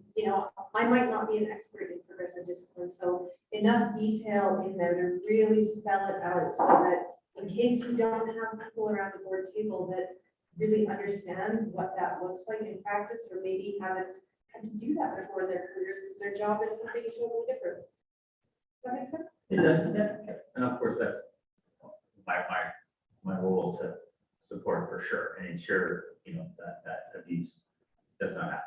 I might not be an expert in progressive discipline, so enough detail in there to really spell it out so that in case you don't have people around the board table that really understand what that looks like in practice, or maybe haven't had to do that before in their careers because their job is something totally different. Does that make sense? It does, yeah. And of course, that's my role to support for sure and ensure, that abuse does not happen.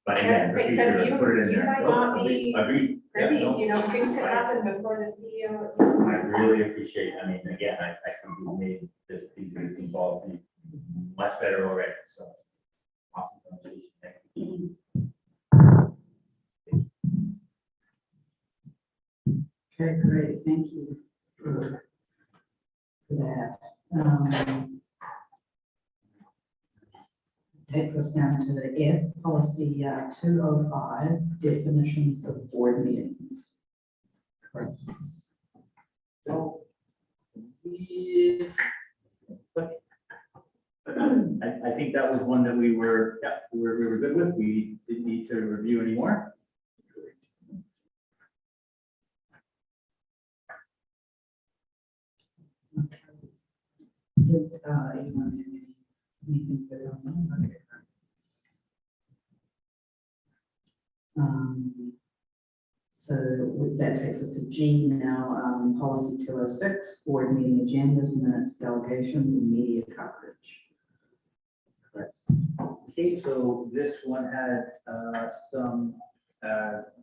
But again, for Except future, let's put it in you there. might No, not be Agreed. Yeah, Maybe, no, things could happen before the CEO. I really appreciate, I mean, again, I think we've made these existing policies much better already, so. Awesome conversation, thank you. Okay, great, thank you for that. Takes us down to the F policy 205, definitions of board meetings. Correct. So, I think that was one that we were good with. We didn't need to review anymore. Did anyone have anything for that one? Okay. So that takes us to G now, policy 206, board meeting agendas, minutes, delegations, and media coverage. Chris. Okay, so this one had some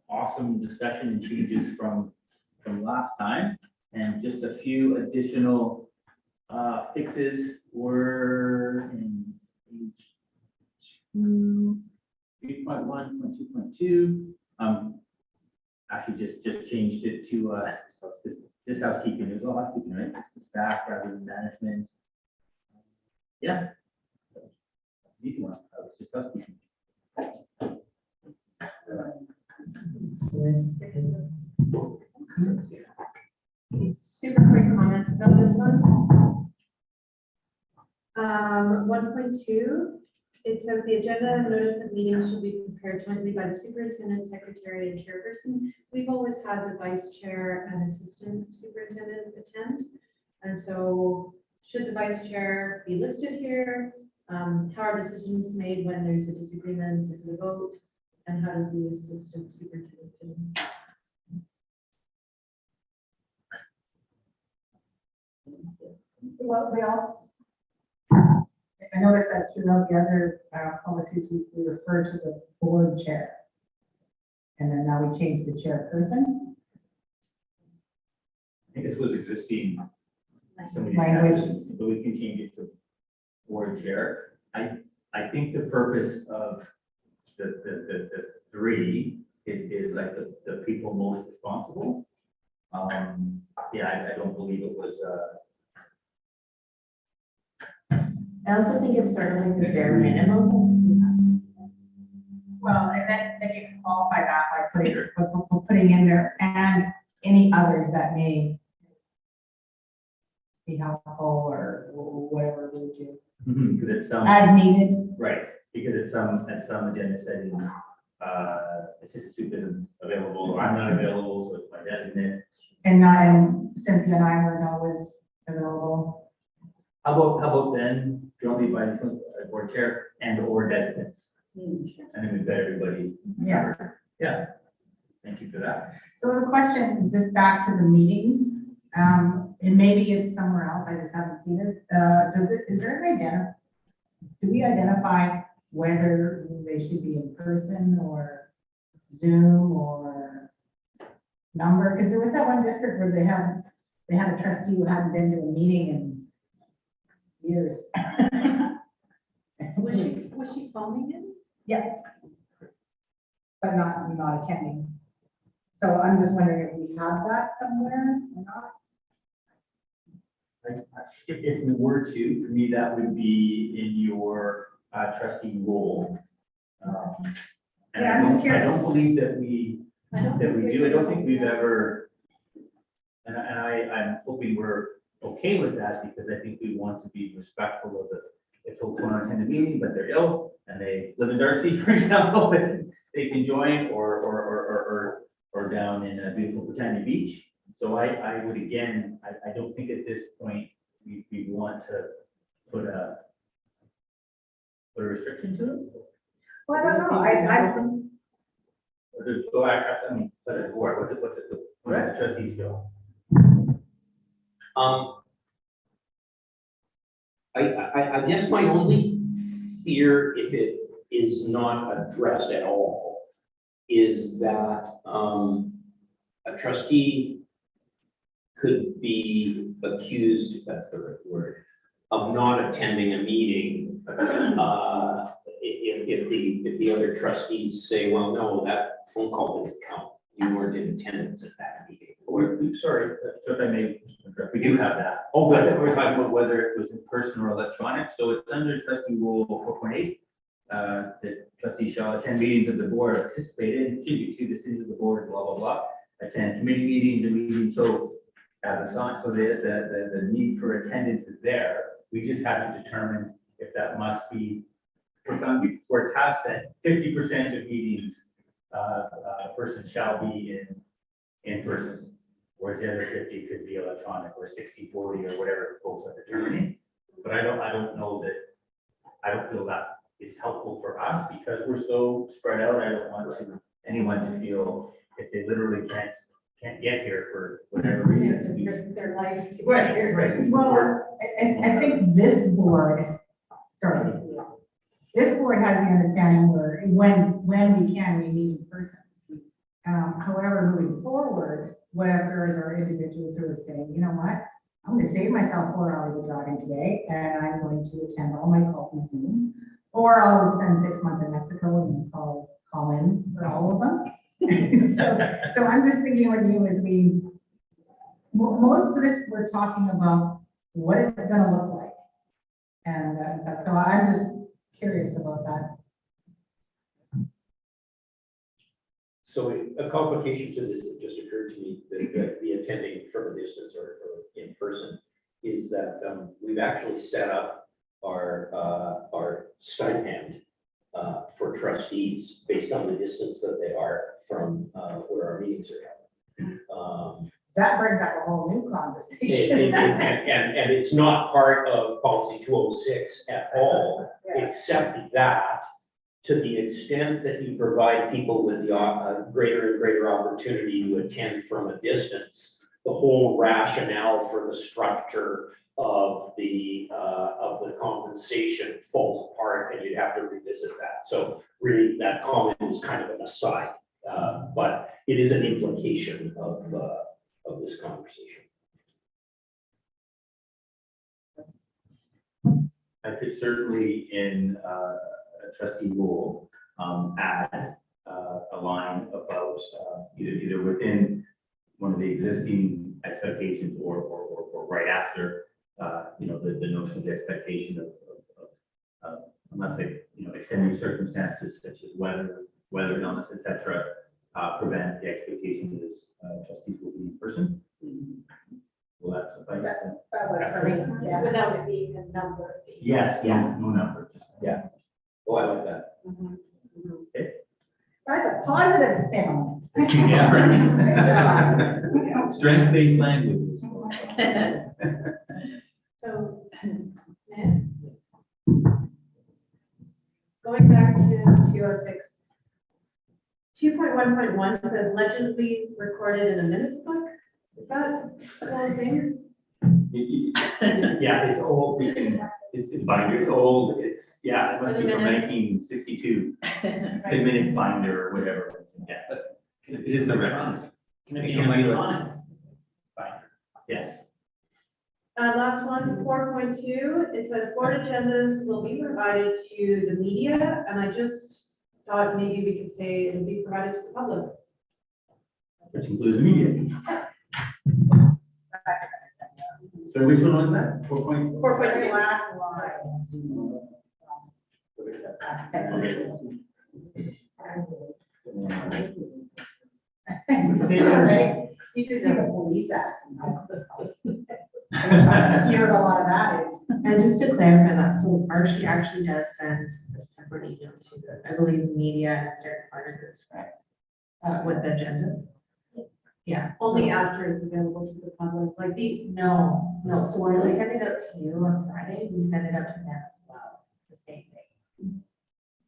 awesome discussion and changes from last time, and just a few additional fixes were in page 3.1, 2.2, actually just changed it to, so it's just housekeeping, there's all housekeeping, right? It's the staff rather than management. Yeah. Easy one, that was just housekeeping. Super quick comments about this one. 1.2, it says the agenda and notice of meetings should be prepared jointly by the superintendent, secretary, and chairperson. We've always had the vice chair and assistant superintendent attend. And so should the vice chair be listed here? How are decisions made when there's a disagreement? Is it a vote? And how does the assistant superintendent fit in? Well, we also, I noticed that throughout the other policies, we refer to the board chair. And then now we change the chairperson. I think this was existing. Somebody Language. but we can change it to board chair. I think the purpose of the three is like the people most responsible. Yeah, I don't believe it was, I also think it's sort of like the bare minimum. Well, and then you can qualify that by putting in there and any others that may be helpful or whatever we do, because it's some, as needed. right, because it's at some agenda settings, assistant soup isn't available, or I'm not available, so it's my designate. And Cynthia and I weren't always available. How about then, jointly by the board chair and or designates? And then we've got everybody. Yeah. Yeah. Thank you for that. So the question, just back to the meetings, and maybe it's somewhere else, I just haven't seen it. Is there an do we identify whether they should be in person or Zoom or number? Because there was that one district where they had a trustee who hadn't been to a meeting in years. Was she phoning in? Yeah. But not attending. So I'm just wondering if we have that somewhere or not. If we were to, for me, that would be in your trustee role. And Yeah, I'm just I curious. don't believe that we I don't do. I don't think we've ever, and I'm hoping we're okay with that because I think we want to be respectful of the, if folks want to attend a meeting, but they're ill and they live in Darcy, for example, they can join or down in beautiful Britannia Beach. So I would, again, I don't think at this point we want to put a restriction to it. Well, I don't know. Or just go back, I mean, such a board, what does the trustees feel? I guess my only fear, if it is not addressed at all, is that, a trustee could be accused, if that's the right word, of not attending a meeting, if the other trustees say, well, no, that phone call didn't count, you weren't in attendance at that meeting. Sorry, so if I may, we do have that. Oh, but we're talking about whether it was in person or electronic, so it's under trustee rule 4.8. That trustees shall attend meetings of the board, participate in, contribute to decisions of the board, blah, blah, blah. Attend committee meetings and meetings, so as a sign, so the need for attendance is there. We just haven't determined if that must be, because some boards have said 50% of meetings, a person shall be in person, whereas the other 50 could be electronic, or 60-40, or whatever folks are determining. But I don't know that, I don't feel that is helpful for us because we're so spread out. I don't want anyone to feel if they literally can't get here for whatever reason. To risk their life to Right, get here. right. Well, I think this board, sorry, this board has the understanding where when we can, we meet in person. However, moving forward, what if there are individuals who are saying, you know what, I'm going to save myself 4 hours of driving today, and I'm going to attend all my calls on Zoom, Or I'll spend 6 months in Mexico and call in for all of them. So I'm just thinking with you as most of this, we're talking about what it's gonna look like. And so I'm just curious about that. So a complication to this that just occurred to me, that the attending from a distance or in person, is that we've actually set up our stipend for trustees based on the distance that they are from where our meetings are held. That brings up a whole new conversation. And it's not part of policy 206 at all, Yeah. except that to the extent that you provide people with the greater and greater opportunity to attend from a distance, the whole rationale for the structure of the compensation falls apart, and you'd have to revisit that. So really, that comment is kind of an aside, but it is an implication of this conversation. I could certainly in a trustee role, add a line about either within one of the existing expectations or right after, the notion of the expectation of unless they, extenuating circumstances such as weather, illness, et cetera, prevent the expectation that this trustees will be in person. Will that suffice? That was for me, yeah. Without it being a number. Yes, no number, just. Yeah. Oh, I like that. That's a positive spin on it. Yeah. Strength-based language. So, yeah. Going back to 206. 2.1.1 says legibly recorded in a minutes book. Is that still a thing? Yeah, it's old, it's binder, it's old, it must For be the from minutes. 1962, 10-minute binder or whatever, yeah, but it is the reference. Can it be electronic? Yes. Last one, 4.2, it says board agendas will be provided to the media, and I just thought maybe we could say it'll be provided to the public. Which includes the media. So which one was that? 4.2? 4.2. Last line. You should see the police act. How obscure a lot of that is. And just to clarify that, so Archie actually does send a separate email to the, I believe, media and certain partner groups, correct? With the agendas. Yeah. Only so- after it's available to the public, like No, so when we send it out to you on Friday, we send it out to them as well, the same day.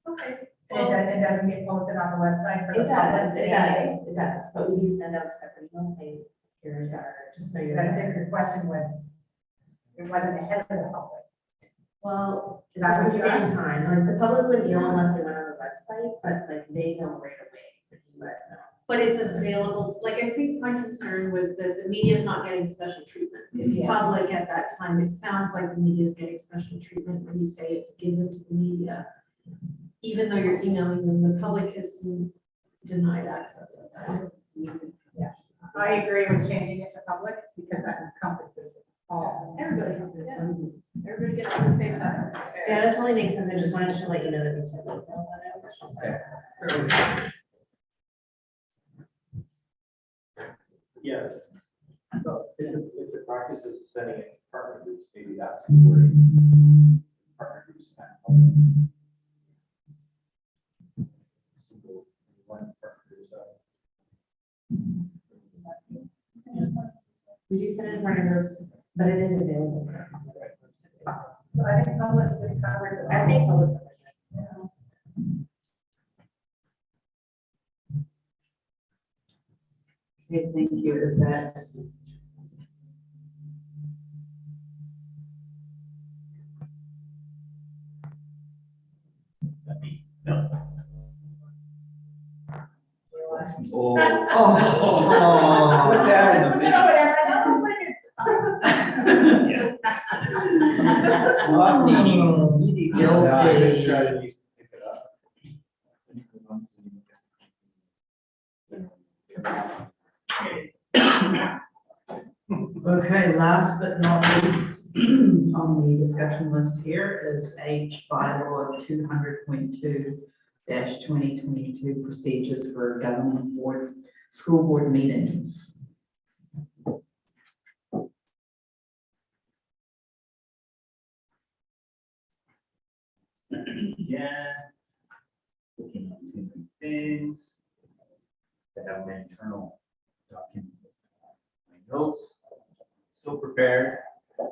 okay. It doesn't get posted on the website for the public. It does, but we do send out a separate email saying, here's our, just so you're. But I think the question was, it wasn't ahead of the public. Well, Is that at what the you same asked? time, like the public wouldn't know unless they went on the website, but like they know right away, if you guys know. But it's available, like, I think my concern was that the media is not getting special treatment. It's Yeah. public at that time. It sounds like the media is getting special treatment when you say it's given to the media. Even though you're emailing them, the public is denied access at that time. I agree with changing it to public because that encompasses all. Everybody, yeah. Everybody gets it at the same time. Yeah, that totally makes sense. I just wanted to let you know that we took that out. Yeah. So if the practice is setting it in partner groups, maybe that's the wording. Partner groups. Single one partner groups. We do send it to partner groups, but it is available for our public groups. So I think public just covers it. I think public covers it. Okay, thank you. Is that? No. Oh. Oh. Put that in the No, minute. but I don't think it's. Yeah. Guilty. Strategies to pick it up. Okay, last but not least, on the discussion list here is H bylaw 200.2-2022 procedures for government board, school board meetings. Yeah. Looking at two different things. I have an internal document with my notes, still prepared. I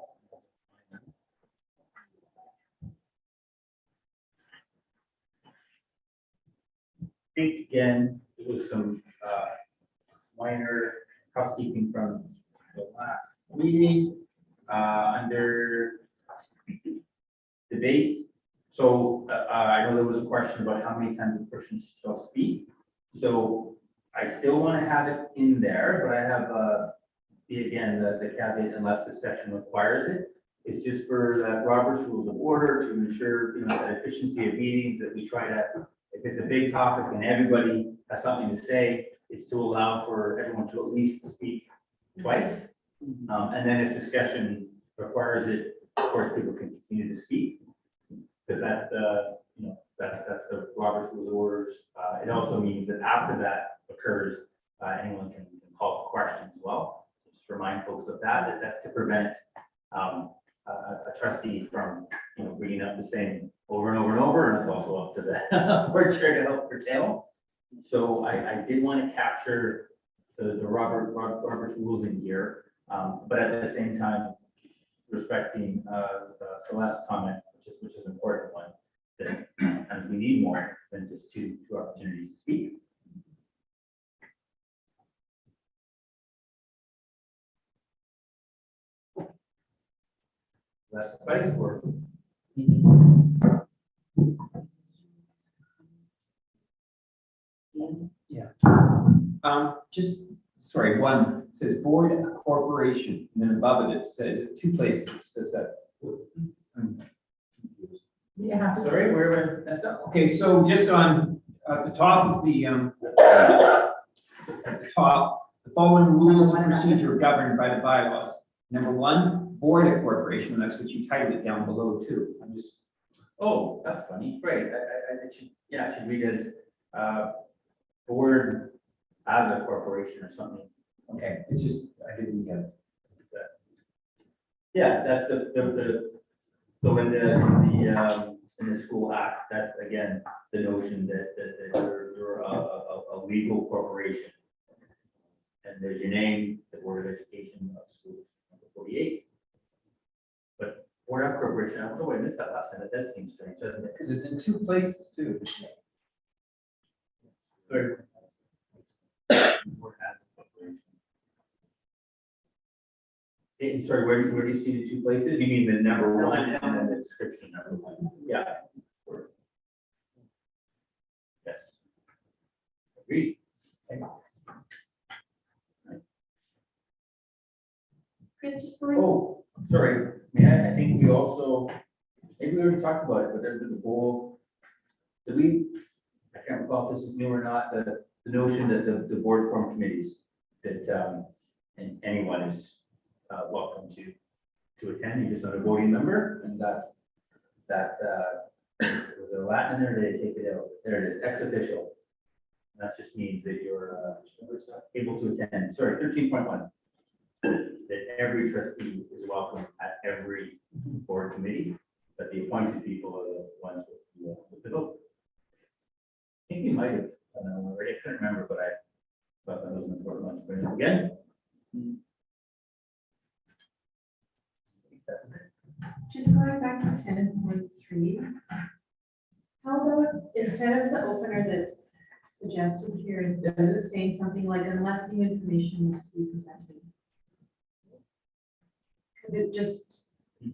think again, it was some minor housekeeping from the last meeting, under debate. So I know there was a question about how many times a person shall speak. So I still want to have it in there, but I have the caveat unless discussion requires it. It's just for Robert's Rules of Order to ensure, that efficiency of meetings, that we try to, if it's a big topic and everybody has something to say, it's to allow for everyone to at least speak twice. And then if discussion requires it, of course, people can continue to speak. Because that's that's the Robert's Rules of Orders. It also means that after that occurs, anyone can call for questions as well. So just remind folks of that, is that's to prevent a trustee from, bringing up the same over and over and over, and it's also up to the board chair to help curtail. So I did want to capture the Robert's rules in here, but at the same time, respecting Celeste's comment, which is an important one, that sometimes we need more than just two opportunities to speak. That's the place for. Just, sorry, one says board corporation, and then above it, it says, two places it says that. I'm confused. Yeah. Sorry, where that's up. Okay, so just on, at the top of the, at the top, the following rules of procedure governed by the bylaws. Number one, board of corporation, and that's what you titled it down below too. I'm just, Oh, that's funny. Right. It should, it should read as board as a corporation or something. okay, it's just, I didn't get it. Yeah, that's so in the school act, that's again, the notion that you're a legal corporation. And there's your name, the Board of Education of Schools, number 48. But Board of Corporation, I don't know why I missed that last time. That does seem strange, doesn't it? Because it's in two places too. Third. Board as a corporation. Sorry, where do you see the two places? You mean the number one and then the description number one? Yeah. Yes. Agreed. Chris, just going. Oh, sorry. I think we also, maybe we already talked about it, but there's the whole, I can't recall if this is new or not, the notion that the board form committees, that and anyone is welcome to attend. You're just not a voting member, and that was a Latin in there, they take it out. There it is, ex officio. That just means that you're able to attend. Sorry, 13.1. That every trustee is welcome at every board committee, but the appointed people are the ones with the vote. I think you might have, already, I couldn't remember, but I thought that was an important one to bring up again. Just going back to 10.3. How about instead of the opener that's suggested here, instead of saying something like unless new information needs to be presented? Because it just,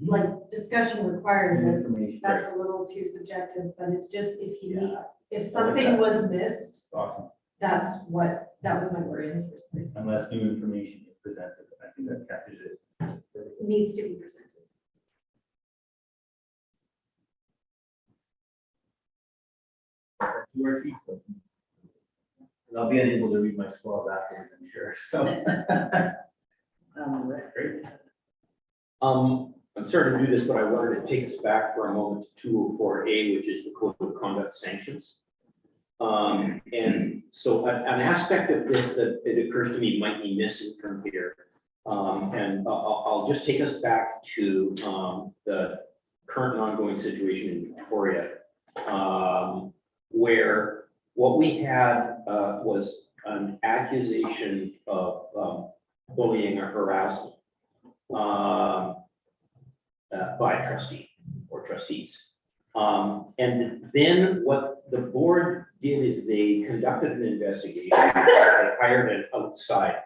like, discussion requires it. Information. That's a little too subjective, but it's just if you need, Yeah, if something was missed, awesome. that was my worry in the first place. Unless new information is presented, I think that captures it. Needs to be presented. to our sheet, so. I'll be unable to read my scrolls afterwards, I'm sure, so. Great. I'm sorry to do this, but I wanted to take us back for a moment to 204A, which is the Code of Conduct Sanctions. And so an aspect of this that it occurs to me might be missing from here. And I'll just take us back to the current and ongoing situation in Victoria, where what we had was an accusation of bullying or harassment by a trustee or trustees. And then what the board did is they conducted an investigation. They hired an outside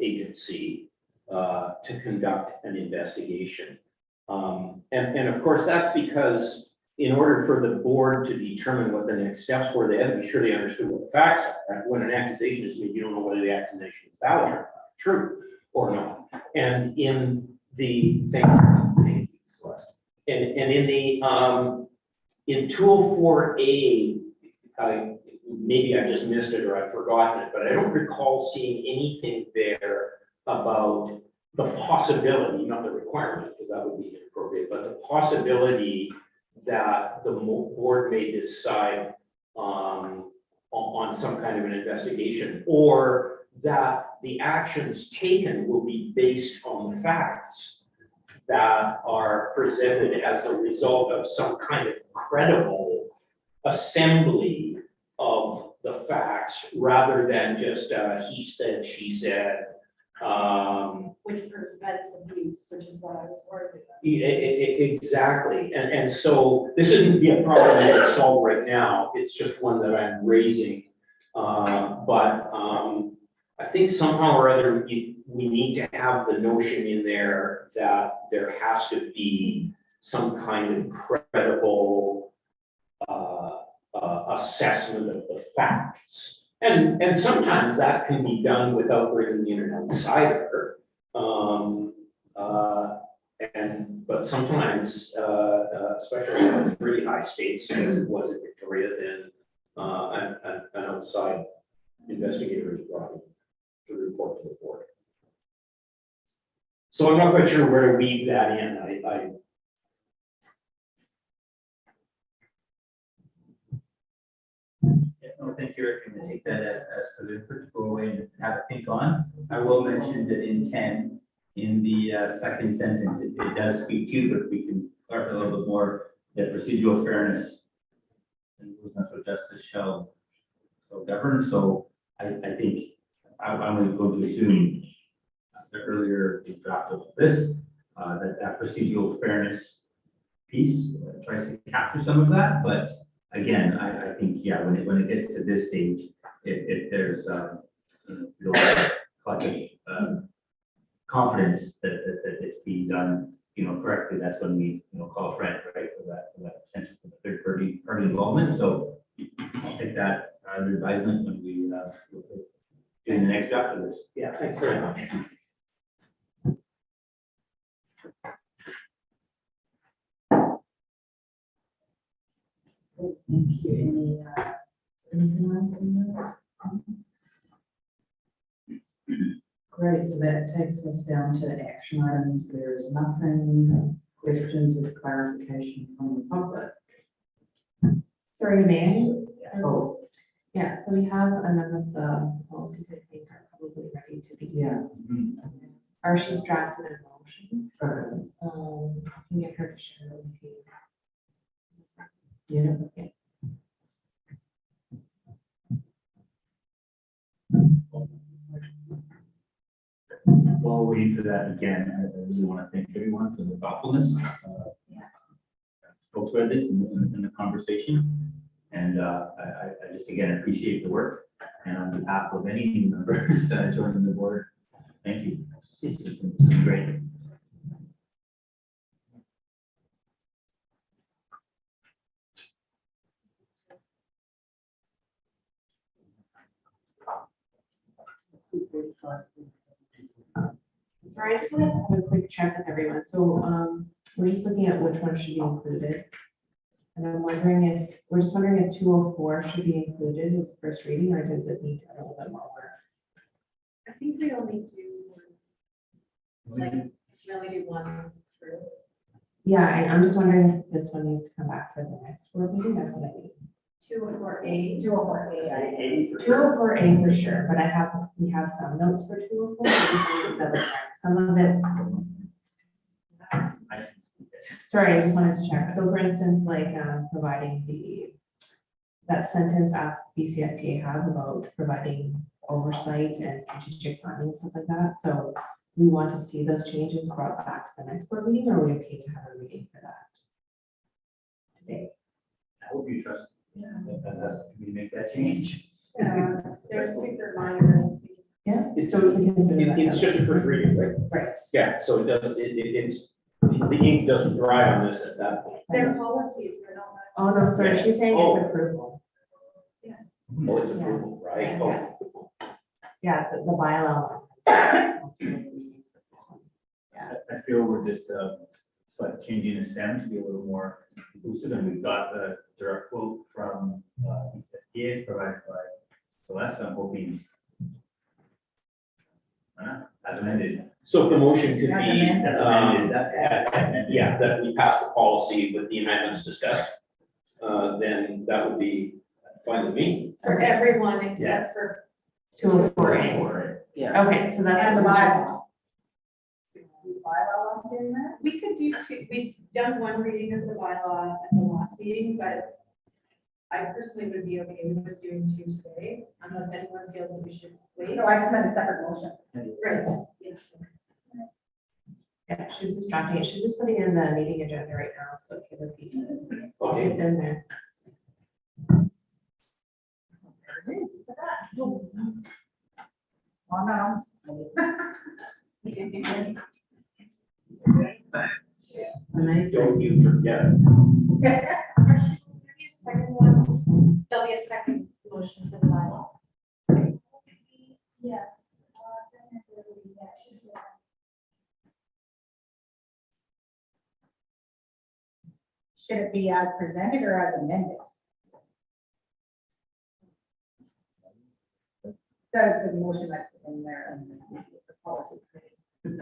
agency to conduct an investigation. And of course, that's because in order for the board to determine what the next steps were, they had to be sure they understood what the facts are. Right? When an accusation is made, you don't know whether the accusation is valid or true or not. And in the thank you, Celeste. And in the in 204A, maybe I just missed it or I've forgotten it, but I don't recall seeing anything there about the possibility, not the requirement, because that would be inappropriate, but the possibility that the board may decide on some kind of an investigation, or that the actions taken will be based on the facts that are presented as a result of some kind of credible assembly of the facts, rather than just he said, she said. Which prevents abuse, which is what I was worried about. Exactly, and so this isn't be a problem that is solved right now, it's just one that I'm raising. But I think somehow or other, we need to have the notion in there that there has to be some kind of credible assessment of the facts. And sometimes that can be done without bringing in an outsider. But sometimes, especially in really high stakes, as it was in Victoria, then an outside investigator is brought in to report to the board. So I'm not quite sure where to weave that in. No, thank you, Rick. I'm going to take that as for the to go away and have a think on. I will mention that in 10, in the second sentence, it does speak to, but we can clarify a little bit more, that procedural fairness and rules of natural justice shall govern. So I think I'm going to assume the earlier draft of this, that procedural fairness piece tries to capture some of that, but again, I think, yeah, when it gets to this stage, if there's collective confidence that it's being done, correctly, that's when we, call a friend, right, for that potential for the third party involvement. So I'll take that under advisement when we doing the next draft of this. Yeah, thanks very much. Thank you. Anything else in there? Great, so that takes us down to action items. There is nothing, questions of clarification from the public. Sorry, may I? Oh, Yeah, so we have a number of the policies I think are probably ready to be. yeah. Archie's drafted a motion. Okay. I can get her to share it with you. Yeah. While waiting for that, again, I really want to thank everyone for the thoughtfulness. Folks read this in the conversation, and I just again appreciate the work. And on behalf of any new members joining the board, thank you. This is great. Sorry, I just wanted to have a quick check with everyone. So we're just looking at which one should be included. And I'm wondering if, we're just wondering if 204 should be included as first reading, or does it need a little bit more work? I think we only do, like, we only do one through. Yeah, I'm just wondering if this one needs to come back for the next board meeting, that's what I mean. 204A. 204A. 204A for sure, but we have some notes for 204. So we can double check. Some of it, I should speak it. sorry, I just wanted to check. So for instance, like providing that sentence BCSTA have about providing oversight and strategic planning and stuff like that. So we want to see those changes brought back to the next board meeting, or are we okay to have a meeting for that today? I hope you trust, that's, we make that change. There's super minor. Yeah, It's, so we can consider that. it's just a first reading, right? Right. Yeah, so it doesn't, the ink doesn't dry on this at that point. Their policies are not. Oh, no, sorry, she's saying Oh. it's approval. Yes. Oh, it's approval, right? Yeah. Oh. Yeah, the bylaw. I feel we're just, like changing the stem to be a little more inclusive, and we've got the direct quote from, BCSDA provided by Celeste, I'm hoping. As amended. So the motion could As be, amended. As amended, that's. yeah, that we pass the policy with the amendments discussed, then that would be fine with me. For everyone Yes. except for. 204A. Yeah. Okay, so that's. And the what we're just- bylaw. The bylaw on doing that? We could do two, we've done one reading of the bylaw at the last meeting, but I personally would be okay with doing two today, unless anyone feels that we should wait. No, I just meant a separate motion. Right, yes. Yeah, she's just drafting it. She's just putting it in the meeting agenda right now, so it can repeat it. Okay. It's in there. There it is. Look at that. Oh, no. Amazing. Don't you forget. Second one, there'll be a second motion for the bylaw. Yes. Should it be as presented or as amended? The motion that's in there and the policy. Too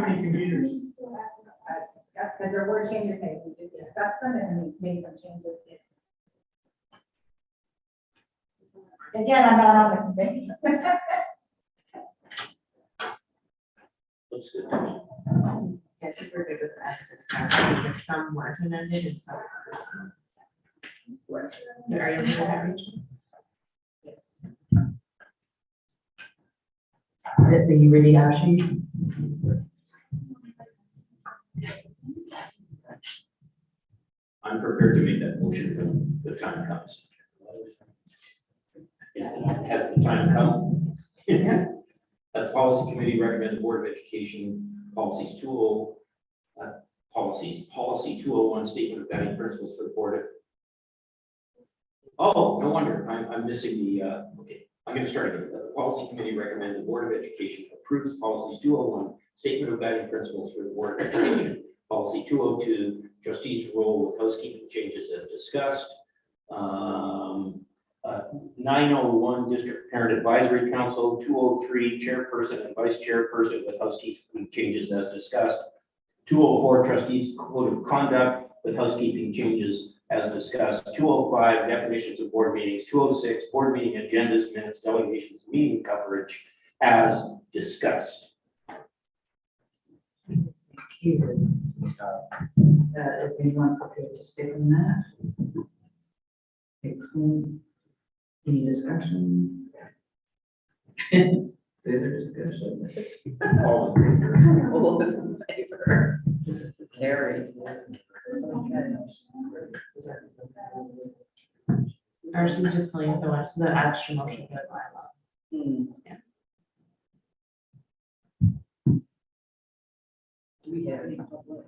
many computers. As discussed, because there were changes made, we did discuss them and we made some changes. Again, I'm not on the committee. Looks good. Yeah, I think we're good with as discussed, because some weren't amended and some were. Are you good with that, Rachel? Are you ready, Ashley? I'm prepared to make that motion when the time comes. Has the time come? Yeah. The policy committee recommend the Board of Education policy 201 statement of guiding principles for the board. Oh, no wonder, I'm missing the, okay, I'm gonna start again. The policy committee recommend the Board of Education approves policies 201 statement of guiding principles for the Board of Education, policy 202 trustees' role with housekeeping changes as discussed. 901 District Parent Advisory Council, 203 Chairperson and Vice Chairperson with housekeeping changes as discussed. 204 Trustees Code of Conduct with housekeeping changes as discussed. 205 Definitions of board meetings. 206 Board meeting agendas, minutes, delegations, meeting coverage as discussed. Is anyone prepared to second that? Excellent. Any discussion? Further discussion? All in favor? All those in favor? Carried. Or she's just pulling up the extra motion for the bylaw. Do we have any public?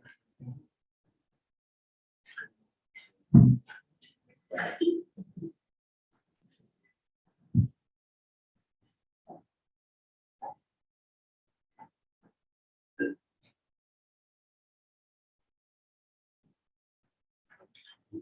Okay,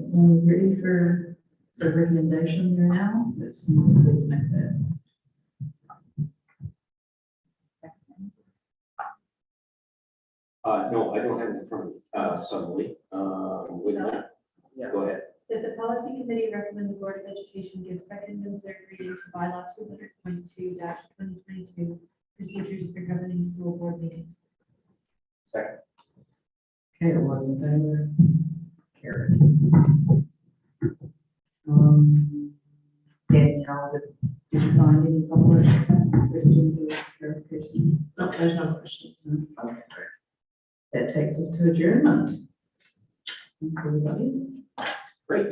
we're ready for the recommendations here now. Let's move to the next bit. No, I don't have it in front of me, suddenly. Wait a minute. Yeah. Go ahead. That the policy committee recommend the Board of Education give second and third reading to bylaw 200.2-2022 procedures for governing school board meetings. Second. Okay, all those in favor? Carried. Danielle, did you find any public questions or clarification? No, there's no questions. Okay, great. That takes us to adjournment. Everybody? Great.